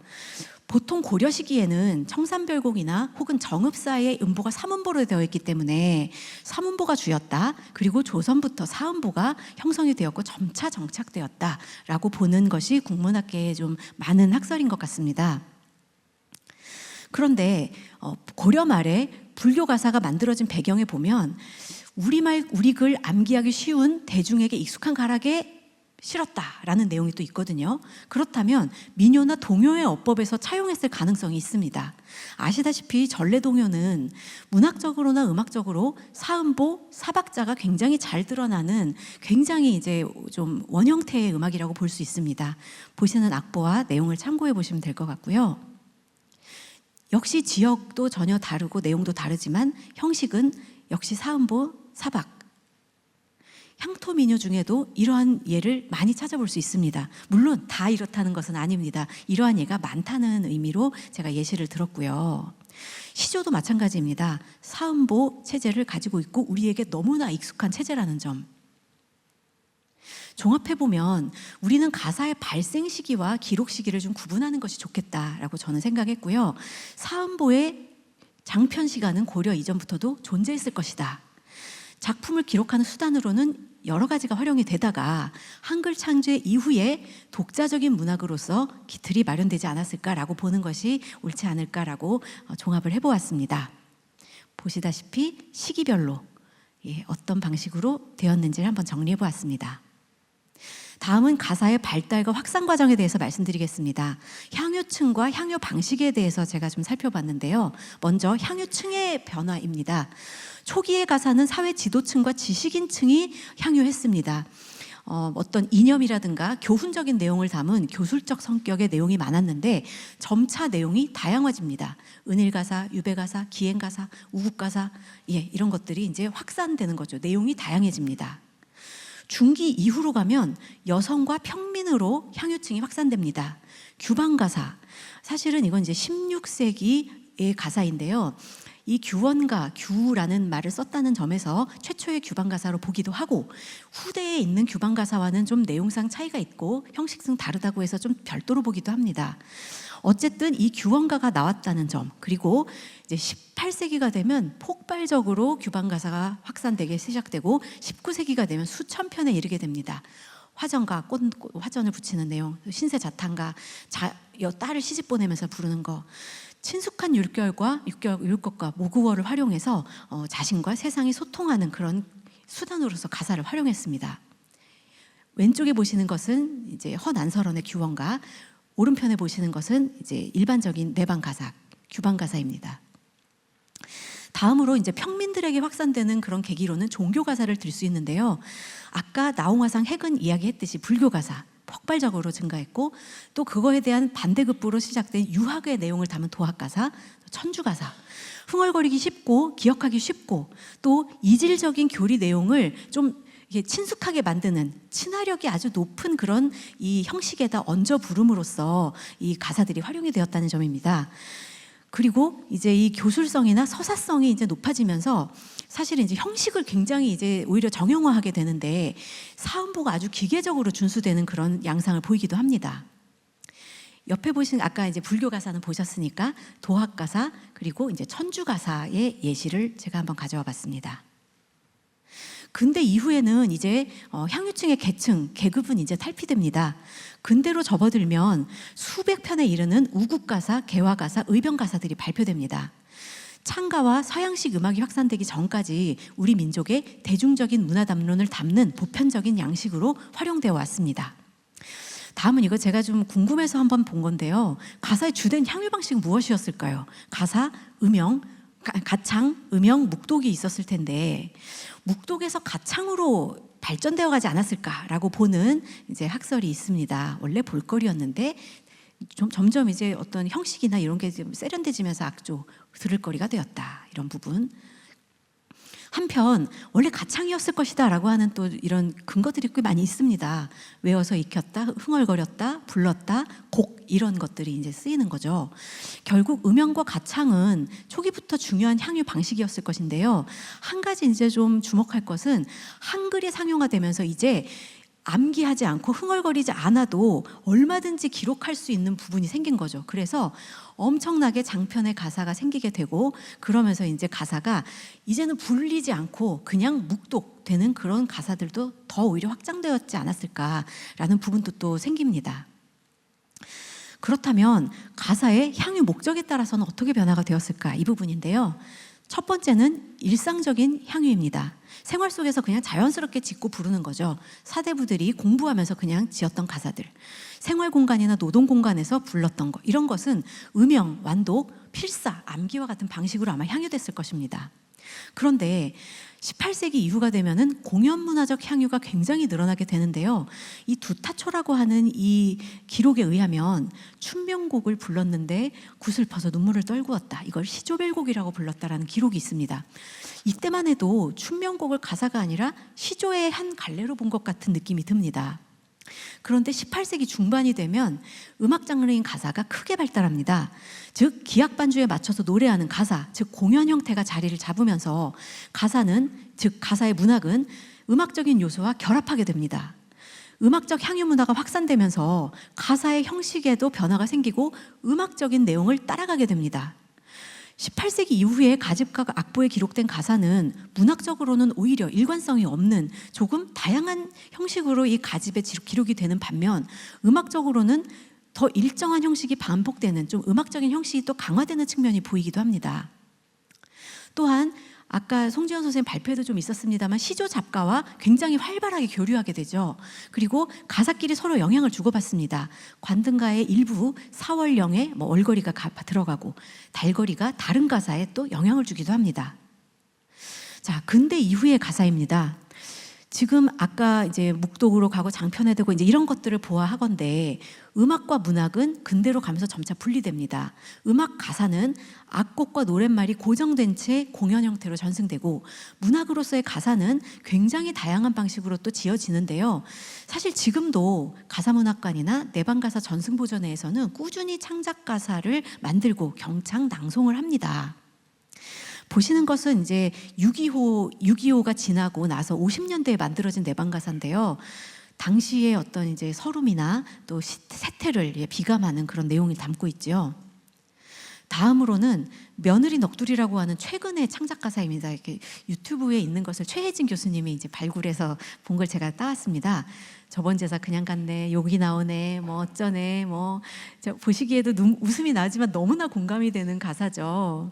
보통 고려 시기에는 청산별곡이나 혹은 정읍사의 음보가 삼음보로 되어 있기 때문에 삼음보가 주였다. 그리고 조선부터 사음보가 형성이 되었고 점차 정착되었다라고 보는 것이 국문학계에 좀 많은 학설인 것 같습니다. 그런데 고려 말에 불교 가사가 만들어진 배경에 보면 우리 글 암기하기 쉬운 대중에게 익숙한 가락에 실었다라는 내용이 또 있거든요. 그렇다면 민요나 동요의 어법에서 차용했을 가능성이 있습니다. 아시다시피 전래동요는 문학적으로나 음악적으로 사음보, 사박자가 굉장히 잘 드러나는 굉장히 이제 좀 원형태의 음악이라고 볼 수 있습니다. 보시는 악보와 내용을 참고해 보시면 될 것 같고요. 역시 지역도 전혀 다르고 내용도 다르지만 형식은 역시 사음보, 사박. 향토 민요 중에도 이러한 예를 많이 찾아볼 수 있습니다. 물론 다 이렇다는 것은 아닙니다. 이러한 예가 많다는 의미로 제가 예시를 들었고요. 시조도 마찬가지입니다. 사음보 체제를 가지고 있고 우리에게 너무나 익숙한 체제라는 점. 종합해보면 우리는 가사의 발생 시기와 기록 시기를 좀 구분하는 것이 좋겠다라고 저는 생각했고요. 사음보의 장편 시간은 고려 이전부터도 존재했을 것이다. 작품을 기록하는 수단으로는 여러 가지가 활용이 되다가 한글 창제 이후에 독자적인 문학으로서 기틀이 마련되지 않았을까라고 보는 것이 옳지 않을까라고 종합을 해보았습니다. 보시다시피 시기별로 어떤 방식으로 되었는지를 한번 정리해 보았습니다. 다음은 가사의 발달과 확산 과정에 대해서 말씀드리겠습니다. 향유층과 향유 방식에 대해서 제가 좀 살펴봤는데요. 먼저 향유층의 변화입니다. 초기의 가사는 사회 지도층과 지식인층이 향유했습니다. 어떤 이념이라든가 교훈적인 내용을 담은 교술적 성격의 내용이 많았는데 점차 내용이 다양해집니다. 은일가사, 유배가사, 기행가사, 우국가사 이런 것들이 이제 확산되는 거죠. 내용이 다양해집니다. 중기 이후로 가면 여성과 평민으로 향유층이 확산됩니다. 규방가사, 사실은 이건 이제 16세기의 가사인데요. 이 규원가, 규라는 말을 썼다는 점에서 최초의 규방가사로 보기도 하고 후대에 있는 규방가사와는 좀 내용상 차이가 있고 형식상 다르다고 해서 좀 별도로 보기도 합니다. 어쨌든 이 규원가가 나왔다는 점, 그리고 이제 18세기가 되면 폭발적으로 규방가사가 확산되기 시작되고 19세기가 되면 수천 편에 이르게 됩니다. 화전가, 화전을 붙이는 내용, 신세자탄가, 딸을 시집 보내면서 부르는 거, 친숙한 율법과 모국어를 활용해서 자신과 세상이 소통하는 그런 수단으로서 가사를 활용했습니다. 왼쪽에 보시는 것은 이제 허난설원의 규원가, 오른편에 보시는 것은 이제 일반적인 내방 가사, 규방 가사입니다. 다음으로 이제 평민들에게 확산되는 그런 계기로는 종교 가사를 들 수 있는데요. 아까 나홍화상 해근 이야기했듯이 불교 가사 폭발적으로 증가했고 또 그거에 대한 반대급부로 시작된 유학의 내용을 담은 도학가사, 천주가사, 흥얼거리기 쉽고 기억하기 쉽고 또 이질적인 교리 내용을 좀 친숙하게 만드는 친화력이 아주 높은 그런 이 형식에다 얹어 부름으로써 이 가사들이 활용이 되었다는 점입니다. 그리고 이제 이 교술성이나 서사성이 이제 높아지면서 사실은 이제 형식을 굉장히 이제 오히려 정형화하게 되는데 사음보가 아주 기계적으로 준수되는 그런 양상을 보이기도 합니다. 옆에 보신 아까 이제 불교 가사는 보셨으니까 도학 가사 그리고 이제 천주 가사의 예시를 제가 한번 가져와 봤습니다. 근대 이후에는 이제 향유층의 계층, 계급은 이제 탈피됩니다. 근대로 접어들면 수백 편에 이르는 우국가사, 개화가사, 의병가사들이 발표됩니다. 창가와 서양식 음악이 확산되기 전까지 우리 민족의 대중적인 문화 담론을 담는 보편적인 양식으로 활용되어 왔습니다. 다음은 이거 제가 좀 궁금해서 한번 본 건데요. 가사의 주된 향유 방식은 무엇이었을까요? 가사, 음영, 가창, 음영, 묵독이 있었을 텐데 묵독에서 가창으로 발전되어 가지 않았을까라고 보는 이제 학설이 있습니다. 원래 볼거리였는데 점점 이제 어떤 형식이나 이런 게 좀 세련돼지면서 악조 들을 거리가 되었다. 이런 부분. 한편 원래 가창이었을 것이다라고 하는 또 이런 근거들이 꽤 많이 있습니다. 외워서 익혔다, 흥얼거렸다, 불렀다, 곡 이런 것들이 이제 쓰이는 거죠. 결국 음영과 가창은 초기부터 중요한 향유 방식이었을 것인데요. 한 가지 이제 좀 주목할 것은 한글이 상용화되면서 이제 암기하지 않고 흥얼거리지 않아도 얼마든지 기록할 수 있는 부분이 생긴 거죠. 그래서 엄청나게 장편의 가사가 생기게 되고 그러면서 이제 가사가 이제는 불리지 않고 그냥 묵독되는 그런 가사들도 더 오히려 확장되었지 않았을까라는 부분도 또 생깁니다. 그렇다면 가사의 향유 목적에 따라서는 어떻게 변화가 되었을까? 이 부분인데요. 첫 번째는 일상적인 향유입니다. 생활 속에서 그냥 자연스럽게 짓고 부르는 거죠. 사대부들이 공부하면서 그냥 지었던 가사들. 생활 공간이나 노동 공간에서 불렀던 거. 이런 것은 음영, 완독, 필사, 암기와 같은 방식으로 아마 향유됐을 것입니다. 그런데 18세기 이후가 되면은 공연 문화적 향유가 굉장히 늘어나게 되는데요. 이 두타초라고 하는 이 기록에 의하면 춘명곡을 불렀는데 구슬퍼서 눈물을 떨구었다. 이걸 시조별곡이라고 불렀다라는 기록이 있습니다. 이때만 해도 춘명곡을 가사가 아니라 시조의 한 갈래로 본 것 같은 느낌이 듭니다. 그런데 18세기 중반이 되면 음악 장르인 가사가 크게 발달합니다. 즉 기악 반주에 맞춰서 노래하는 가사, 즉 공연 형태가 자리를 잡으면서 가사는, 즉 가사의 문학은 음악적인 요소와 결합하게 됩니다. 음악적 향유 문화가 확산되면서 가사의 형식에도 변화가 생기고 음악적인 내용을 따라가게 됩니다. 18세기 이후에 가집과 악보에 기록된 가사는 문학적으로는 오히려 일관성이 없는 조금 다양한 형식으로 이 가집에 기록이 되는 반면 음악적으로는 더 일정한 형식이 반복되는 좀 음악적인 형식이 또 강화되는 측면이 보이기도 합니다. 또한 아까 송지연 선생님 발표에도 좀 있었습니다만 시조 작가와 굉장히 활발하게 교류하게 되죠. 그리고 가사끼리 서로 영향을 주고받습니다. 관등가의 일부 사월령에 뭐 얼거리가 들어가고 달거리가 다른 가사에 또 영향을 주기도 합니다. 자, 근대 이후의 가사입니다. 지금 아까 이제 묵독으로 가고 장편에 되고 이제 이런 것들을 보아하건대 음악과 문학은 근대로 가면서 점차 분리됩니다. 음악 가사는 악곡과 노랫말이 고정된 채 공연 형태로 전승되고 문학으로서의 가사는 굉장히 다양한 방식으로 또 지어지는데요. 사실 지금도 가사문학관이나 내방가사 전승보전회에서는 꾸준히 창작 가사를 만들고 경창 낭송을 합니다. 보시는 것은 이제 6.25가 지나고 나서 50년대에 만들어진 내방가사인데요. 당시의 어떤 이제 서름이나 또 세태를 비감하는 그런 내용을 담고 있죠. 다음으로는 며느리 넋두리라고 하는 최근의 창작 가사입니다. 이렇게 유튜브에 있는 것을 최혜진 교수님이 이제 발굴해서 본 걸 제가 따왔습니다. 저번 제사 그냥 갔네, 욕이 나오네, 뭐 어쩌네, 뭐 보시기에도 웃음이 나지만 너무나 공감이 되는 가사죠.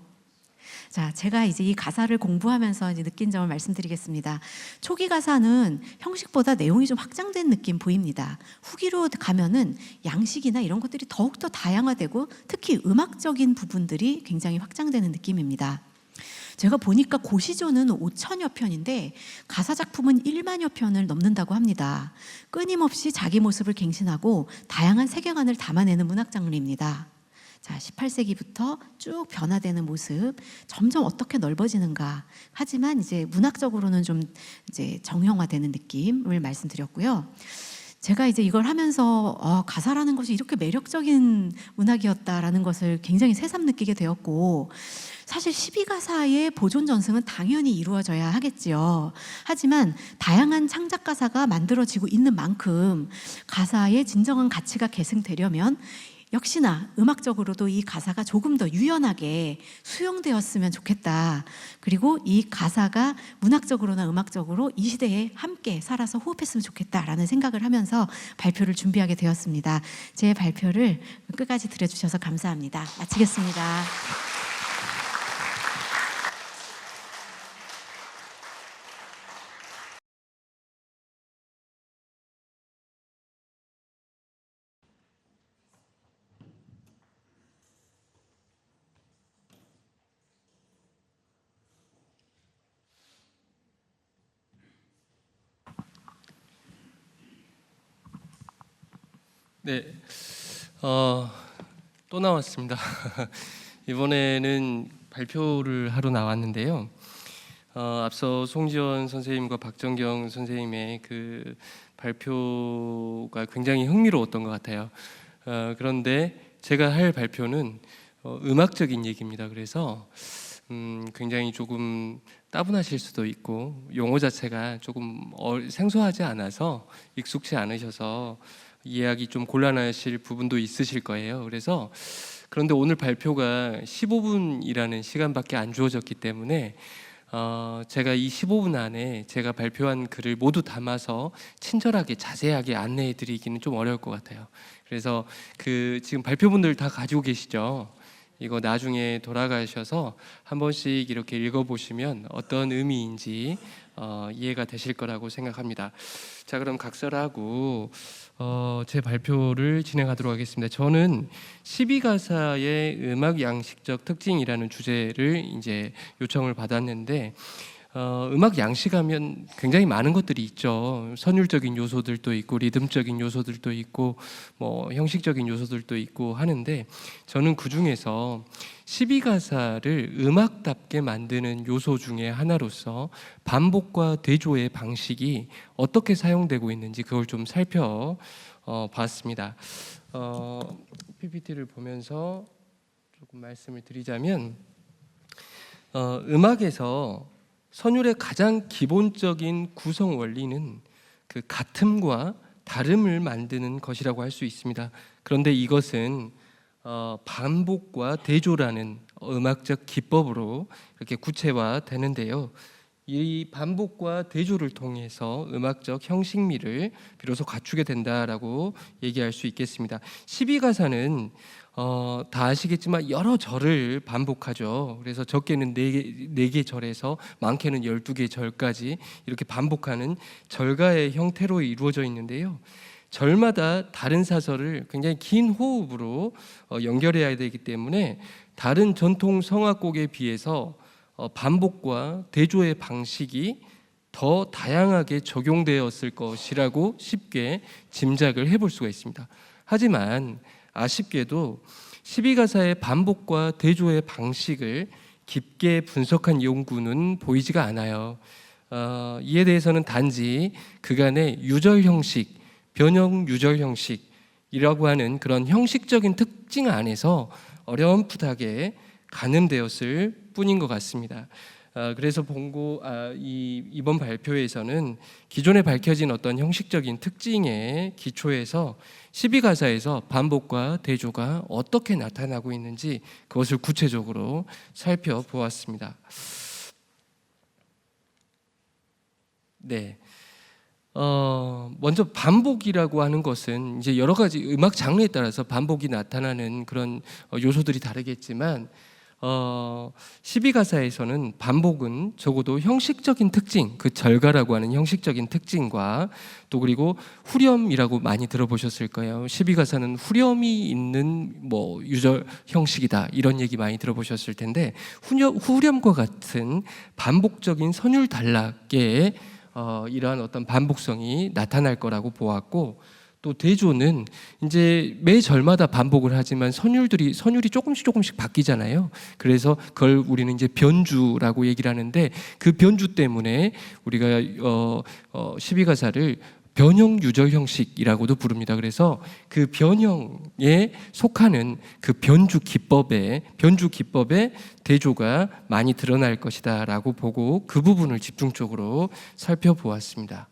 자, 제가 이제 이 가사를 공부하면서 이제 느낀 점을 말씀드리겠습니다. 초기 가사는 형식보다 내용이 좀 확장된 느낌 보입니다. 후기로 가면은 양식이나 이런 것들이 더욱더 다양화되고 특히 음악적인 부분들이 굉장히 확장되는 느낌입니다. 제가 보니까 고시조는 5천여 편인데 가사 작품은 1만여 편을 넘는다고 합니다. 끊임없이 자기 모습을 갱신하고 다양한 세계관을 담아내는 문학 장르입니다. 자, 18세기부터 쭉 변화되는 모습, 점점 어떻게 넓어지는가. 하지만 이제 문학적으로는 좀 이제 정형화되는 느낌을 말씀드렸고요. 제가 이제 이걸 하면서 가사라는 것이 이렇게 매력적인 문학이었다라는 것을 굉장히 새삼 느끼게 되었고, 사실 12가사의 보존 전승은 당연히 이루어져야 하겠지요. 하지만 다양한 창작 가사가 만들어지고 있는 만큼 가사의 진정한 가치가 계승되려면 역시나 음악적으로도 이 가사가 조금 더 유연하게 수용되었으면 좋겠다. 그리고 이 가사가 문학적으로나 음악적으로 이 시대에 함께 살아서 호흡했으면 좋겠다라는 생각을 하면서 발표를 준비하게 되었습니다. 제 발표를 끝까지 들어주셔서 감사합니다. 마치겠습니다. 네, 또 나왔습니다. 이번에는 발표를 하러 나왔는데요. 앞서 송지연 선생님과 박정경 선생님의 그 발표가 굉장히 흥미로웠던 것 같아요. 그런데 제가 할 발표는 음악적인 얘기입니다. 그래서 굉장히 조금 따분하실 수도 있고 용어 자체가 조금 생소하지 않아서 익숙치 않으셔서 이해하기 좀 곤란하실 부분도 있으실 거예요. 그래서 그런데 오늘 발표가 15분이라는 시간밖에 안 주어졌기 때문에 제가 이 15분 안에 제가 발표한 글을 모두 담아서 친절하게 자세하게 안내해 드리기는 좀 어려울 것 같아요. 그래서 그 지금 발표분들 다 가지고 계시죠? 이거 나중에 돌아가셔서 한 번씩 이렇게 읽어보시면 어떤 의미인지 이해가 되실 거라고 생각합니다. 자, 그럼 각설하고 제 발표를 진행하도록 하겠습니다. 저는 12가사의 음악 양식적 특징이라는 주제를 이제 요청을 받았는데 음악 양식하면 굉장히 많은 것들이 있죠. 선율적인 요소들도 있고 리듬적인 요소들도 있고 뭐 형식적인 요소들도 있고 하는데 저는 그 중에서 12가사를 음악답게 만드는 요소 중에 하나로서 반복과 대조의 방식이 어떻게 사용되고 있는지 그걸 좀 살펴봤습니다. PPT를 보면서 조금 말씀을 드리자면 음악에서 선율의 가장 기본적인 구성 원리는 그 같음과 다름을 만드는 것이라고 할 수 있습니다. 그런데 이것은 반복과 대조라는 음악적 기법으로 이렇게 구체화되는데요. 이 반복과 대조를 통해서 음악적 형식미를 비로소 갖추게 된다라고 얘기할 수 있겠습니다. 12가사는 다 아시겠지만 여러 절을 반복하죠. 그래서 적게는 4개 절에서 많게는 12개 절까지 이렇게 반복하는 절가의 형태로 이루어져 있는데요. 절마다 다른 사설을 굉장히 긴 호흡으로 연결해야 되기 때문에 다른 전통 성악곡에 비해서 반복과 대조의 방식이 더 다양하게 적용되었을 것이라고 쉽게 짐작을 해볼 수가 있습니다. 하지만 아쉽게도 12가사의 반복과 대조의 방식을 깊게 분석한 연구는 보이지가 않아요. 이에 대해서는 단지 그간의 유절 형식, 변형 유절 형식이라고 하는 그런 형식적인 특징 안에서 어렴풋하게 가늠되었을 뿐인 것 같습니다. 그래서 이번 발표에서는 기존에 밝혀진 어떤 형식적인 특징에 기초해서 12가사에서 반복과 대조가 어떻게 나타나고 있는지 그것을 구체적으로 살펴보았습니다. 네. 먼저 반복이라고 하는 것은 이제 여러 가지 음악 장르에 따라서 반복이 나타나는 그런 요소들이 다르겠지만 12가사에서는 반복은 적어도 형식적인 특징, 그 절가라고 하는 형식적인 특징과 또 그리고 후렴이라고 많이 들어보셨을 거예요. 12가사는 후렴이 있는 유절 형식이다 이런 얘기 많이 들어보셨을 텐데 후렴과 같은 반복적인 선율 단락의 이러한 어떤 반복성이 나타날 거라고 보았고, 또 대조는 이제 매 절마다 반복을 하지만 선율이 조금씩 바뀌잖아요. 그래서 그걸 우리는 이제 변주라고 얘기를 하는데 그 변주 때문에 우리가 12가사를 변형 유절 형식이라고도 부릅니다. 그래서 그 변형에 속하는 그 변주 기법에 대조가 많이 드러날 것이다라고 보고 그 부분을 집중적으로 살펴보았습니다.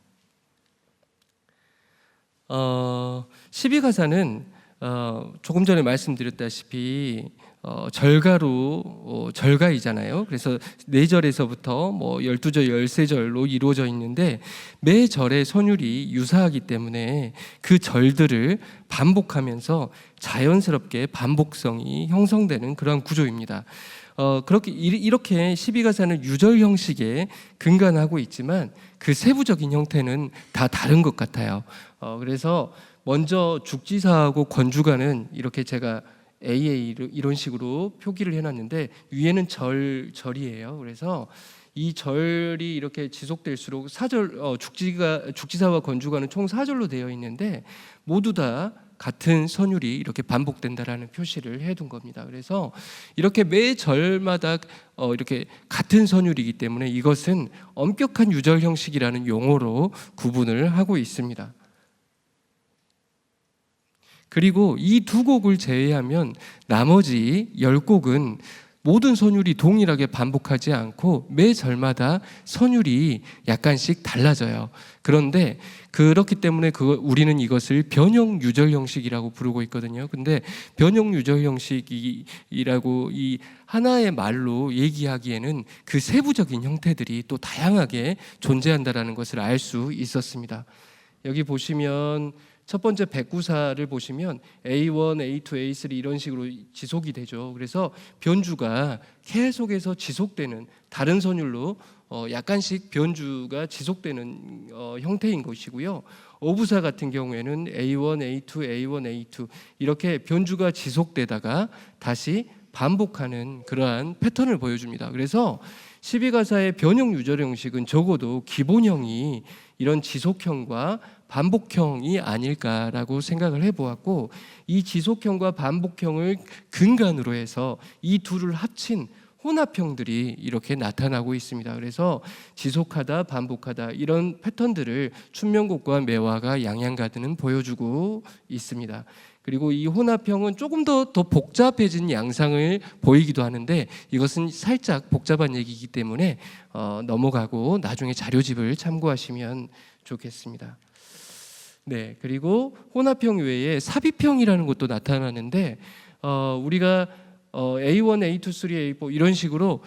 12가사는 조금 전에 말씀드렸다시피 절가이잖아요. 그래서 4절에서부터 12절, 13절로 이루어져 있는데 매 절의 선율이 유사하기 때문에 그 절들을 반복하면서 자연스럽게 반복성이 형성되는 그런 구조입니다. 이렇게 12가사는 유절 형식에 근간하고 있지만 그 세부적인 형태는 다 다른 것 같아요. 그래서 먼저 죽지사하고 건주가는 이렇게 제가 AA 이런 식으로 표기를 해놨는데 위에는 절이에요. 그래서 이 절이 이렇게 지속될수록 죽지사와 건주가는 총 4절로 되어 있는데 모두 다 같은 선율이 이렇게 반복된다라는 표시를 해둔 겁니다. 그래서 이렇게 매 절마다 이렇게 같은 선율이기 때문에 이것은 엄격한 유절 형식이라는 용어로 구분을 하고 있습니다. 그리고 이 2곡을 제외하면 나머지 10곡은 모든 선율이 동일하게 반복하지 않고 매 절마다 선율이 약간씩 달라져요. 그런데 그렇기 때문에 우리는 이것을 변형 유절 형식이라고 부르고 있거든요. 근데 변형 유절 형식이라고 이 하나의 말로 얘기하기에는 그 세부적인 형태들이 또 다양하게 존재한다라는 것을 알 수 있었습니다. 여기 보시면 첫 번째 109사를 보시면 A1, A2, A3 이런 식으로 지속이 되죠. 그래서 변주가 계속해서 지속되는 다른 선율로 약간씩 변주가 지속되는 형태인 것이고요. 5부사 같은 경우에는 A1, A2, A1, A2 이렇게 변주가 지속되다가 다시 반복하는 그러한 패턴을 보여줍니다. 그래서 12가사의 변형 유절 형식은 적어도 기본형이 이런 지속형과 반복형이 아닐까라고 생각을 해보았고, 이 지속형과 반복형을 근간으로 해서 이 둘을 합친 혼합형들이 이렇게 나타나고 있습니다. 그래서 지속하다, 반복하다 이런 패턴들을 춘명곡과 매화가 양양가드는 보여주고 있습니다. 그리고 이 혼합형은 조금 더 복잡해진 양상을 보이기도 하는데 이것은 살짝 복잡한 얘기이기 때문에 넘어가고 나중에 자료집을 참고하시면 좋겠습니다. 네, 그리고 혼합형 외에 삽입형이라는 것도 나타나는데 우리가 A1, A2, 3, A4 이런 식으로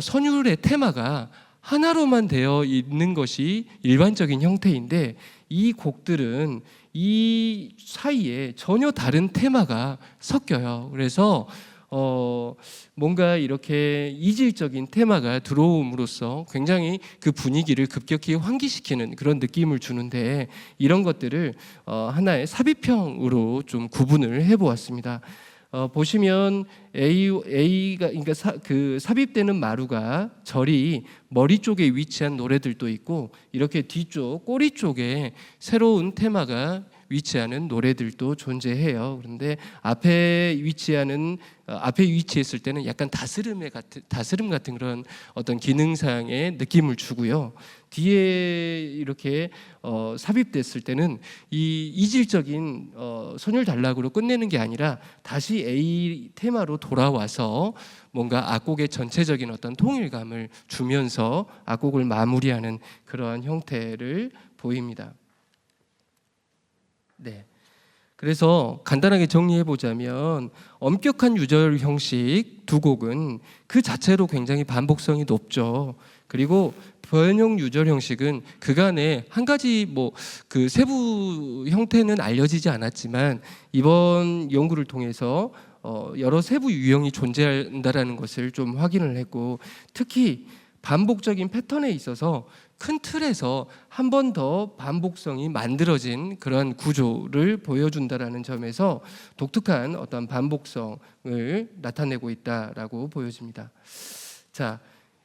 선율의 테마가 하나로만 되어 있는 것이 일반적인 형태인데 이 곡들은 이 사이에 전혀 다른 테마가 섞여요. 그래서 뭔가 이렇게 이질적인 테마가 들어옴으로써 굉장히 그 분위기를 급격히 환기시키는 그런 느낌을 주는데 이런 것들을 하나의 삽입형으로 좀 구분을 해보았습니다. 보시면 A가 그러니까 그 삽입되는 마루가 절이 머리 쪽에 위치한 노래들도 있고 이렇게 뒤쪽 꼬리 쪽에 새로운 테마가 위치하는 노래들도 존재해요. 그런데 앞에 위치했을 때는 약간 다스름 같은 그런 어떤 기능상의 느낌을 주고요. 뒤에 이렇게 삽입됐을 때는 이 이질적인 선율 단락으로 끝내는 게 아니라 다시 A 테마로 돌아와서 뭔가 악곡의 전체적인 어떤 통일감을 주면서 악곡을 마무리하는 그러한 형태를 보입니다. 네. 그래서 간단하게 정리해 보자면 엄격한 유절 형식 두 곡은 그 자체로 굉장히 반복성이 높죠. 그리고 변형 유절 형식은 그간에 한 가지 그 세부 형태는 알려지지 않았지만 이번 연구를 통해서 여러 세부 유형이 존재한다라는 것을 좀 확인을 했고 특히 반복적인 패턴에 있어서 큰 틀에서 한 번 더 반복성이 만들어진 그런 구조를 보여준다라는 점에서 독특한 어떤 반복성을 나타내고 있다라고 보여집니다. 자,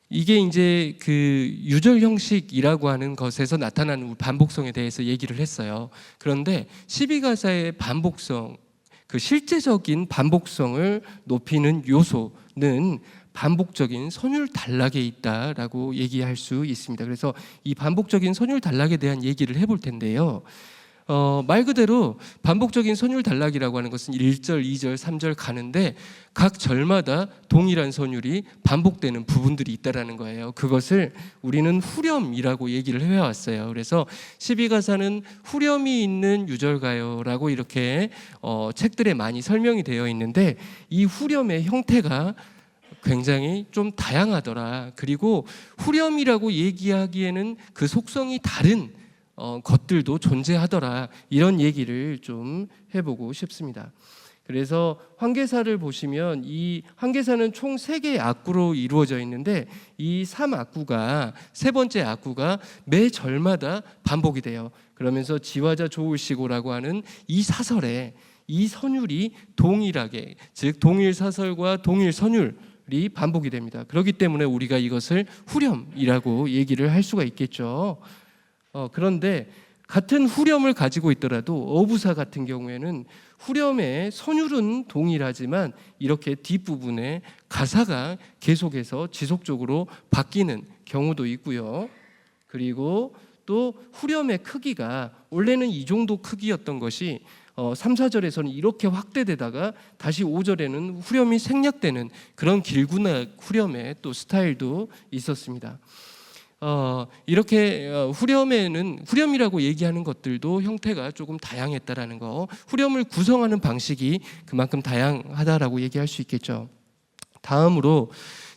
이게 이제 그 유절 형식이라고 하는 것에서 나타나는 반복성에 대해서 얘기를 했어요. 그런데 12가사의 반복성, 그 실제적인 반복성을 높이는 요소는 반복적인 선율 단락에 있다라고 얘기할 수 있습니다. 그래서 이 반복적인 선율 단락에 대한 얘기를 해볼 텐데요. 말 그대로 반복적인 선율 단락이라고 하는 것은 1절, 2절, 3절 가는데 각 절마다 동일한 선율이 반복되는 부분들이 있다라는 거예요. 그것을 우리는 후렴이라고 얘기를 해왔어요. 그래서 12가사는 후렴이 있는 유절가요라고 이렇게 책들에 많이 설명이 되어 있는데 이 후렴의 형태가 굉장히 좀 다양하더라. 그리고 후렴이라고 얘기하기에는 그 속성이 다른 것들도 존재하더라. 이런 얘기를 좀 해보고 싶습니다. 그래서 환계사를 보시면 이 환계사는 총 3개의 악구로 이루어져 있는데 이 3악구가 세 번째 악구가 매 절마다 반복이 돼요. 그러면서 지화자 조울시고라고 하는 이 사설에 이 선율이 동일하게 즉 동일 사설과 동일 선율이 반복이 됩니다. 그렇기 때문에 우리가 이것을 후렴이라고 얘기를 할 수가 있겠죠. 그런데 같은 후렴을 가지고 있더라도 어부사 같은 경우에는 후렴의 선율은 동일하지만 이렇게 뒷부분에 가사가 계속해서 지속적으로 바뀌는 경우도 있고요. 그리고 또 후렴의 크기가 원래는 이 정도 크기였던 것이 3, 4절에서는 이렇게 확대되다가 다시 5절에는 후렴이 생략되는 그런 길구나 후렴의 또 스타일도 있었습니다. 이렇게 후렴이라고 얘기하는 것들도 형태가 조금 다양했다라는 거, 후렴을 구성하는 방식이 그만큼 다양하다라고 얘기할 수 있겠죠. 다음으로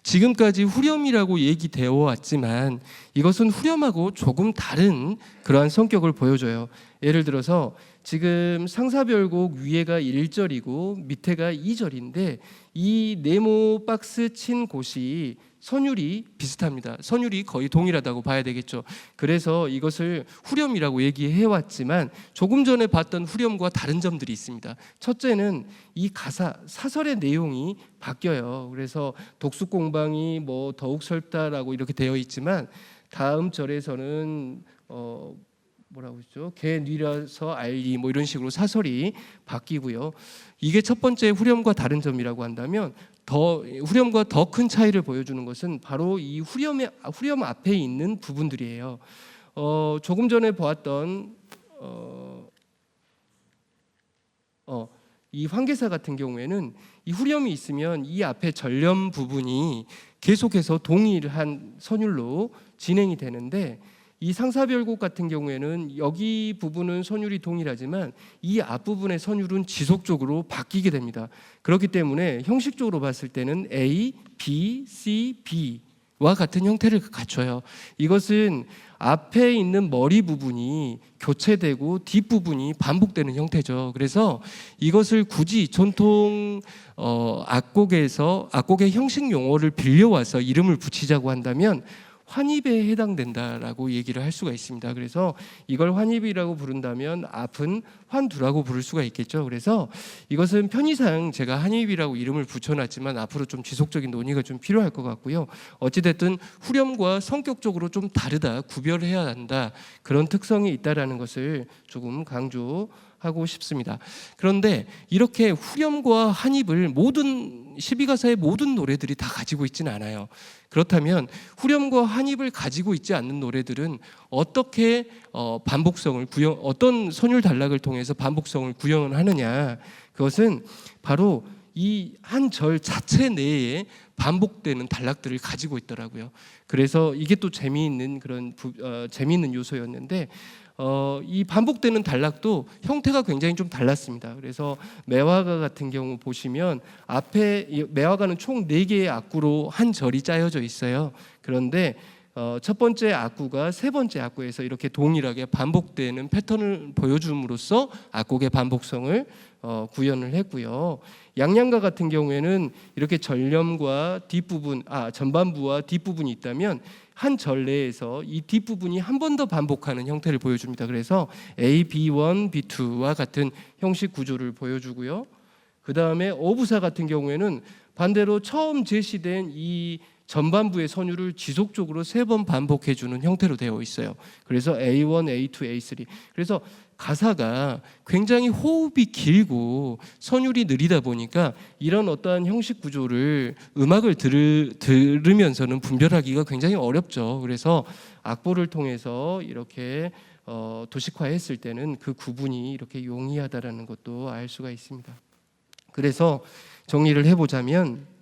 지금까지 후렴이라고 얘기되어 왔지만 이것은 후렴하고 조금 다른 그러한 성격을 보여줘요. 예를 들어서 지금 상사별곡 위에가 1절이고 밑에가 2절인데 이 네모 박스 친 곳이 선율이 비슷합니다. 선율이 거의 동일하다고 봐야 되겠죠. 그래서 이것을 후렴이라고 얘기해 왔지만 조금 전에 봤던 후렴과 다른 점들이 있습니다. 첫째는 이 가사, 사설의 내용이 바뀌어요. 그래서 독수공방이 더욱 설다라고 이렇게 되어 있지만 다음 절에서는 뭐라고 했죠? 개 뉘려서 알리 이런 식으로 사설이 바뀌고요. 이게 첫 번째 후렴과 다른 점이라고 한다면 후렴과 더 큰 차이를 보여주는 것은 바로 이 후렴 앞에 있는 부분들이에요. 조금 전에 보았던 이 환계사 같은 경우에는 이 후렴이 있으면 이 앞에 전렴 부분이 계속해서 동일한 선율로 진행이 되는데 이 상사별곡 같은 경우에는 여기 부분은 선율이 동일하지만 이 앞부분의 선율은 지속적으로 바뀌게 됩니다. 그렇기 때문에 형식적으로 봤을 때는 A, B, C, B 와 같은 형태를 갖춰요. 이것은 앞에 있는 머리 부분이 교체되고 뒷부분이 반복되는 형태죠. 그래서 이것을 굳이 전통 악곡의 형식 용어를 빌려와서 이름을 붙이자고 한다면 환입에 해당된다라고 얘기를 할 수가 있습니다. 그래서 이걸 환입이라고 부른다면 앞은 환두라고 부를 수가 있겠죠. 그래서 이것은 편의상 제가 환입이라고 이름을 붙여놨지만 앞으로 좀 지속적인 논의가 좀 필요할 것 같고요. 어찌됐든 후렴과 성격적으로 좀 다르다, 구별해야 한다, 그런 특성이 있다라는 것을 조금 강조하고 싶습니다. 그런데 이렇게 후렴과 한입을 모든 12가사의 모든 노래들이 다 가지고 있지는 않아요. 그렇다면 후렴과 한입을 가지고 있지 않는 노래들은 어떻게 반복성을 어떤 선율 단락을 통해서 반복성을 구현을 하느냐? 그것은 바로 이 한 절 자체 내에 반복되는 단락들을 가지고 있더라고요. 그래서 이게 또 재미있는 그런 재미있는 요소였는데 이 반복되는 단락도 형태가 굉장히 좀 달랐습니다. 그래서 매화가 같은 경우 보시면 앞에 매화가는 총 4개의 악구로 한 절이 짜여져 있어요. 그런데 첫 번째 악구가 세 번째 악구에서 이렇게 동일하게 반복되는 패턴을 보여줌으로써 악곡의 반복성을 구현을 했고요. 양양가 같은 경우에는 이렇게 전렴과 뒷부분, 전반부와 뒷부분이 있다면 한 절 내에서 이 뒷부분이 한 번 더 반복하는 형태를 보여줍니다. 그래서 A, B1, B2와 같은 형식 구조를 보여주고요. 그 다음에 어부사 같은 경우에는 반대로 처음 제시된 이 전반부의 선율을 지속적으로 3번 반복해주는 형태로 되어 있어요. 그래서 A1, A2, A3. 그래서 가사가 굉장히 호흡이 길고 선율이 느리다 보니까 이런 어떠한 형식 구조를 음악을 들으면서는 분별하기가 굉장히 어렵죠. 그래서 악보를 통해서 이렇게 도식화했을 때는 그 구분이 이렇게 용이하다라는 것도 알 수가 있습니다. 그래서 정리를 해보자면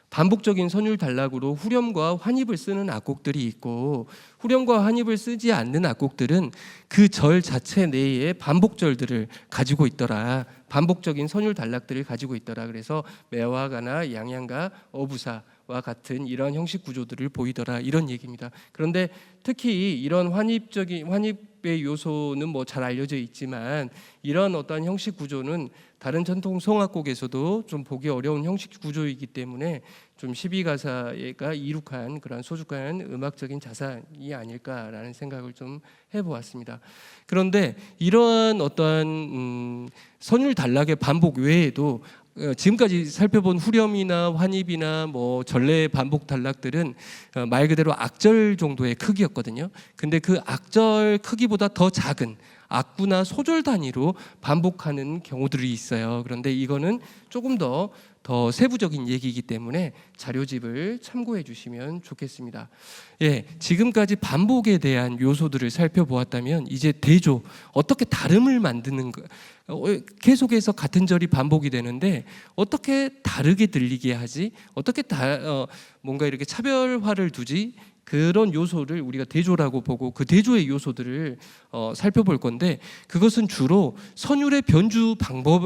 반복적인 선율 단락으로 후렴과 환입을 쓰는 악곡들이 있고 후렴과 환입을 쓰지 않는 악곡들은 그 절 자체 내에 반복절들을 가지고 있더라. 반복적인 선율 단락들을 가지고 있더라. 그래서 매화가나 양양가, 어부사와 같은 이런 형식 구조들을 보이더라. 이런 얘기입니다. 그런데 특히 이런 환입의 요소는 뭐 잘 알려져 있지만 이런 어떤 형식 구조는 다른 전통 성악곡에서도 좀 보기 어려운 형식 구조이기 때문에 좀 12가사가 이룩한 그런 소중한 음악적인 자산이 아닐까라는 생각을 좀 해보았습니다. 그런데 이러한 어떠한 선율 단락의 반복 외에도 지금까지 살펴본 후렴이나 환입이나 뭐 전래 반복 단락들은 말 그대로 악절 정도의 크기였거든요. 근데 그 악절 크기보다 더 작은 악구나 소절 단위로 반복하는 경우들이 있어요. 그런데 이거는 조금 더 세부적인 얘기이기 때문에 자료집을 참고해 주시면 좋겠습니다. 예, 지금까지 반복에 대한 요소들을 살펴보았다면 이제 대조, 어떻게 다름을 만드는 거, 계속해서 같은 절이 반복이 되는데 어떻게 다르게 들리게 하지? 어떻게 뭔가 이렇게 차별화를 두지? 그런 요소를 우리가 대조라고 보고 그 대조의 요소들을 살펴볼 건데 그것은 주로 선율의 변주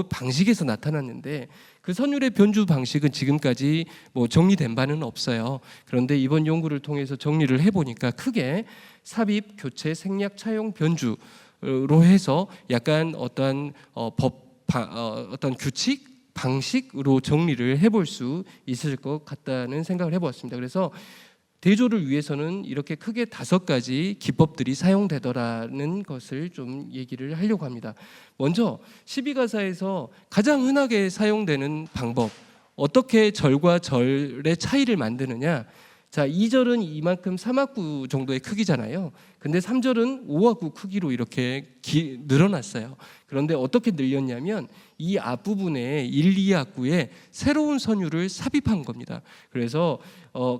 방식에서 나타났는데 그 선율의 변주 방식은 지금까지 뭐 정리된 바는 없어요. 그런데 이번 연구를 통해서 정리를 해보니까 크게 삽입, 교체, 생략, 차용, 변주로 해서 약간 어떤 어떤 규칙, 방식으로 정리를 해볼 수 있을 것 같다는 생각을 해보았습니다. 그래서 대조를 위해서는 이렇게 크게 5가지 기법들이 사용되더라는 것을 좀 얘기를 하려고 합니다. 먼저 12가사에서 가장 흔하게 사용되는 방법, 어떻게 절과 절의 차이를 만드느냐. 자, 2절은 이만큼 3악구 정도의 크기잖아요. 근데 3절은 5악구 크기로 이렇게 늘어났어요. 그런데 어떻게 늘렸냐면 이 앞부분에 1, 2악구에 새로운 선율을 삽입한 겁니다. 그래서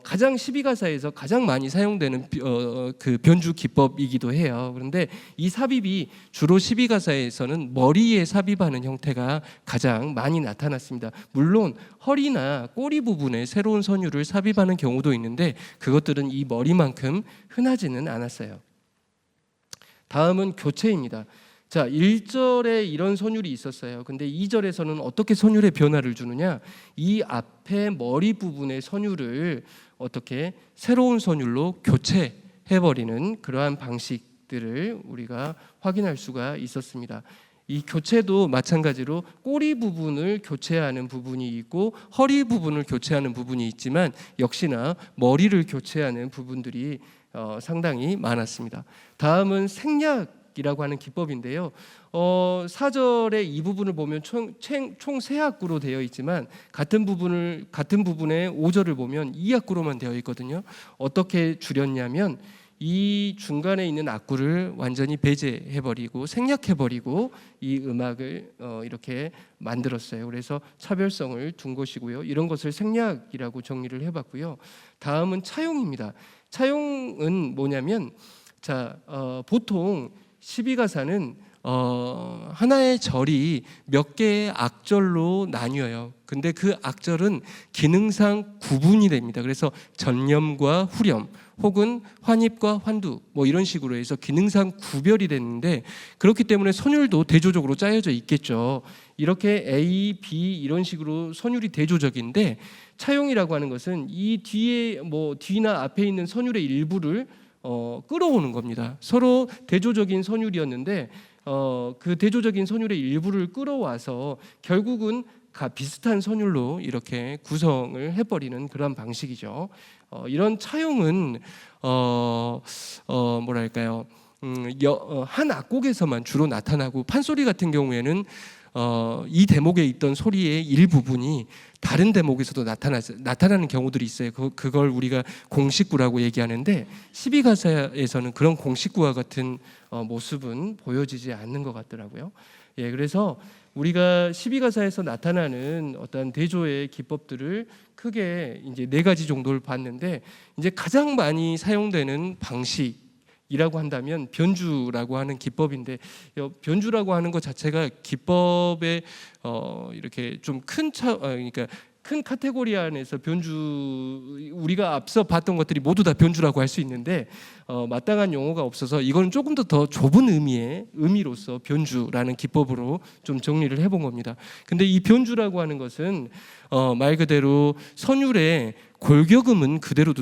가장 12가사에서 가장 많이 사용되는 그 변주 기법이기도 해요. 그런데 이 삽입이 주로 12가사에서는 머리에 삽입하는 형태가 가장 많이 나타났습니다. 물론 허리나 꼬리 부분에 새로운 선율을 삽입하는 경우도 있는데 그것들은 이 머리만큼 흔하지는 않았어요. 다음은 교체입니다. 자, 1절에 이런 선율이 있었어요. 근데 2절에서는 어떻게 선율의 변화를 주느냐? 이 앞에 머리 부분의 선율을 어떻게 새로운 선율로 교체해버리는 그러한 방식들을 우리가 확인할 수가 있었습니다. 이 교체도 마찬가지로 꼬리 부분을 교체하는 부분이 있고 허리 부분을 교체하는 부분이 있지만 역시나 머리를 교체하는 부분들이 상당히 많았습니다. 다음은 생략이라고 하는 기법인데요. 4절의 이 부분을 보면 총 3학구로 되어 있지만 같은 부분의 5절을 보면 2학구로만 되어 있거든요. 어떻게 줄였냐면 이 중간에 있는 악구를 완전히 배제해버리고 생략해버리고 이 음악을 이렇게 만들었어요. 그래서 차별성을 둔 것이고요. 이런 것을 생략이라고 정리를 해봤고요. 다음은 차용입니다. 차용은 뭐냐면 보통 12가사는 하나의 절이 몇 개의 악절로 나뉘어요. 근데 그 악절은 기능상 구분이 됩니다. 그래서 전념과 후렴 혹은 환입과 환두 뭐 이런 식으로 해서 기능상 구별이 됐는데 그렇기 때문에 선율도 대조적으로 짜여져 있겠죠. 이렇게 A, B 이런 식으로 선율이 대조적인데 차용이라고 하는 것은 이 뒤에 뒤나 앞에 있는 선율의 일부를 끌어오는 겁니다. 서로 대조적인 선율이었는데 그 대조적인 선율의 일부를 끌어와서 결국은 비슷한 선율로 이렇게 구성을 해버리는 그런 방식이죠. 이런 차용은 뭐랄까요? 한 악곡에서만 주로 나타나고 판소리 같은 경우에는 이 대목에 있던 소리의 일부분이 다른 대목에서도 나타나는 경우들이 있어요. 그걸 우리가 공식구라고 얘기하는데 12가사에서는 그런 공식구와 같은 모습은 보여지지 않는 것 같더라고요. 예, 그래서 우리가 12가사에서 나타나는 어떤 대조의 기법들을 크게 이제 4가지 정도를 봤는데 이제 가장 많이 사용되는 방식이라고 한다면 변주라고 하는 기법인데 변주라고 하는 것 자체가 기법에 이렇게 좀 그러니까 큰 카테고리 안에서 변주 우리가 앞서 봤던 것들이 모두 다 변주라고 할 수 있는데 마땅한 용어가 없어서 이건 조금 더 좁은 의미로서 변주라는 기법으로 좀 정리를 해본 겁니다. 근데 이 변주라고 하는 것은 말 그대로 선율에 골격은 그대로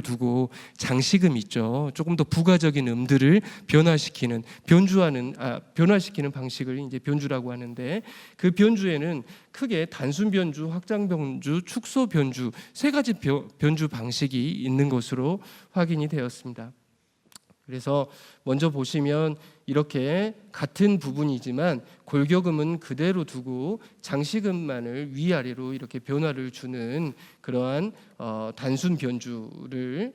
두고 장식음 있죠. 조금 더 부가적인 음들을 변화시키는 방식을 이제 변주라고 하는데 그 변주에는 크게 단순 변주, 확장 변주, 축소 변주 3가지 변주 방식이 있는 것으로 확인이 되었습니다. 그래서 먼저 보시면 이렇게 같은 부분이지만 골격음은 그대로 두고 장식음만을 위아래로 이렇게 변화를 주는 그러한 단순 변주에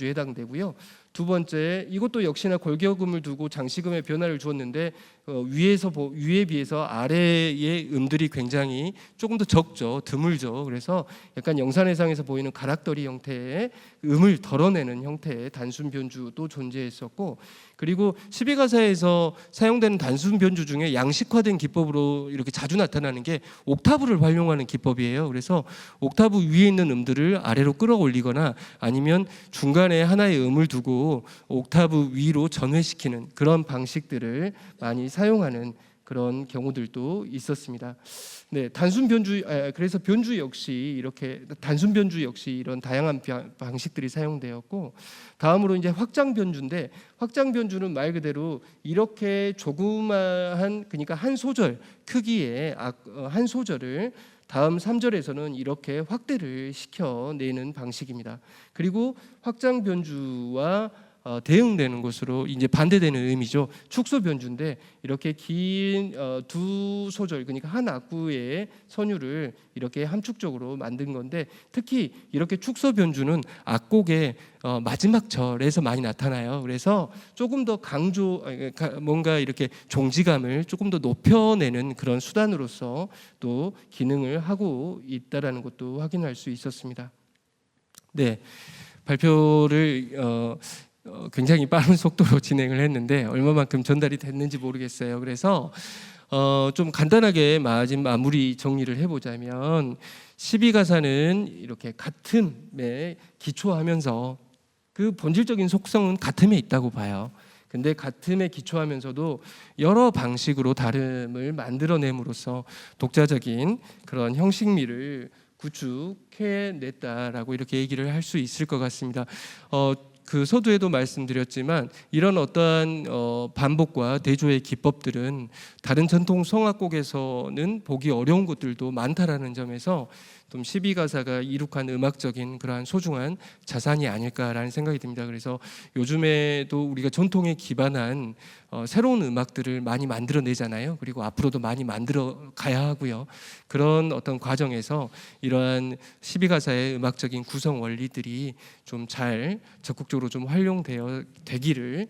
해당되고요. 두 번째, 이것도 역시나 골격음을 두고 장식음의 변화를 주었는데 위에 비해서 아래의 음들이 굉장히 조금 더 적죠, 드물죠. 그래서 약간 영산해상에서 보이는 가락더리 형태의 음을 덜어내는 형태의 단순 변주도 존재했었고, 그리고 12가사에서 사용되는 단순 변주 중에 양식화된 기법으로 이렇게 자주 나타나는 게 옥타브를 활용하는 기법이에요. 그래서 옥타브 위에 있는 음들을 아래로 끌어올리거나 아니면 중간에 하나의 음을 두고 옥타브 위로 전회시키는 그런 방식들을 많이 사용하는 그런 경우들도 있었습니다. 네, 그래서 변주 역시 이렇게 단순 변주 역시 이런 다양한 방식들이 사용되었고, 다음으로 이제 확장 변주인데, 확장 변주는 말 그대로 이렇게 조그마한, 그러니까 한 소절 크기의 한 소절을 다음 3절에서는 이렇게 확대를 시켜내는 방식입니다. 그리고 확장 변주와 대응되는 것으로 이제 반대되는 의미죠. 축소 변주인데 이렇게 긴 두 소절, 그러니까 한 악구의 선율을 이렇게 함축적으로 만든 건데, 특히 이렇게 축소 변주는 악곡의 마지막 절에서 많이 나타나요. 그래서 조금 더 뭔가 이렇게 종지감을 조금 더 높여내는 그런 수단으로서 또 기능을 하고 있다라는 것도 확인할 수 있었습니다. 네, 발표를 굉장히 빠른 속도로 진행을 했는데 얼마만큼 전달이 됐는지 모르겠어요. 그래서 좀 간단하게 마무리 정리를 해보자면 12가사는 이렇게 같음에 기초하면서 그 본질적인 속성은 같음에 있다고 봐요. 근데 같음에 기초하면서도 여러 방식으로 다름을 만들어냄으로써 독자적인 그런 형식미를 구축해냈다라고 이렇게 얘기를 할 수 있을 것 같습니다. 그 서두에도 말씀드렸지만 이런 어떠한 반복과 대조의 기법들은 다른 전통 성악곡에서는 보기 어려운 것들도 많다라는 점에서 좀 12가사가 이룩한 음악적인 그러한 소중한 자산이 아닐까라는 생각이 듭니다. 그래서 요즘에도 우리가 전통에 기반한 새로운 음악들을 많이 만들어내잖아요. 그리고 앞으로도 많이 만들어 가야 하고요. 그런 어떤 과정에서 이러한 12가사의 음악적인 구성 원리들이 좀 잘 적극적으로 좀 활용되어 되기를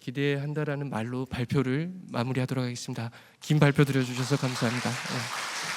기대한다라는 말로 발표를 마무리하도록 하겠습니다. 긴 발표 들어주셔서 감사합니다. 네.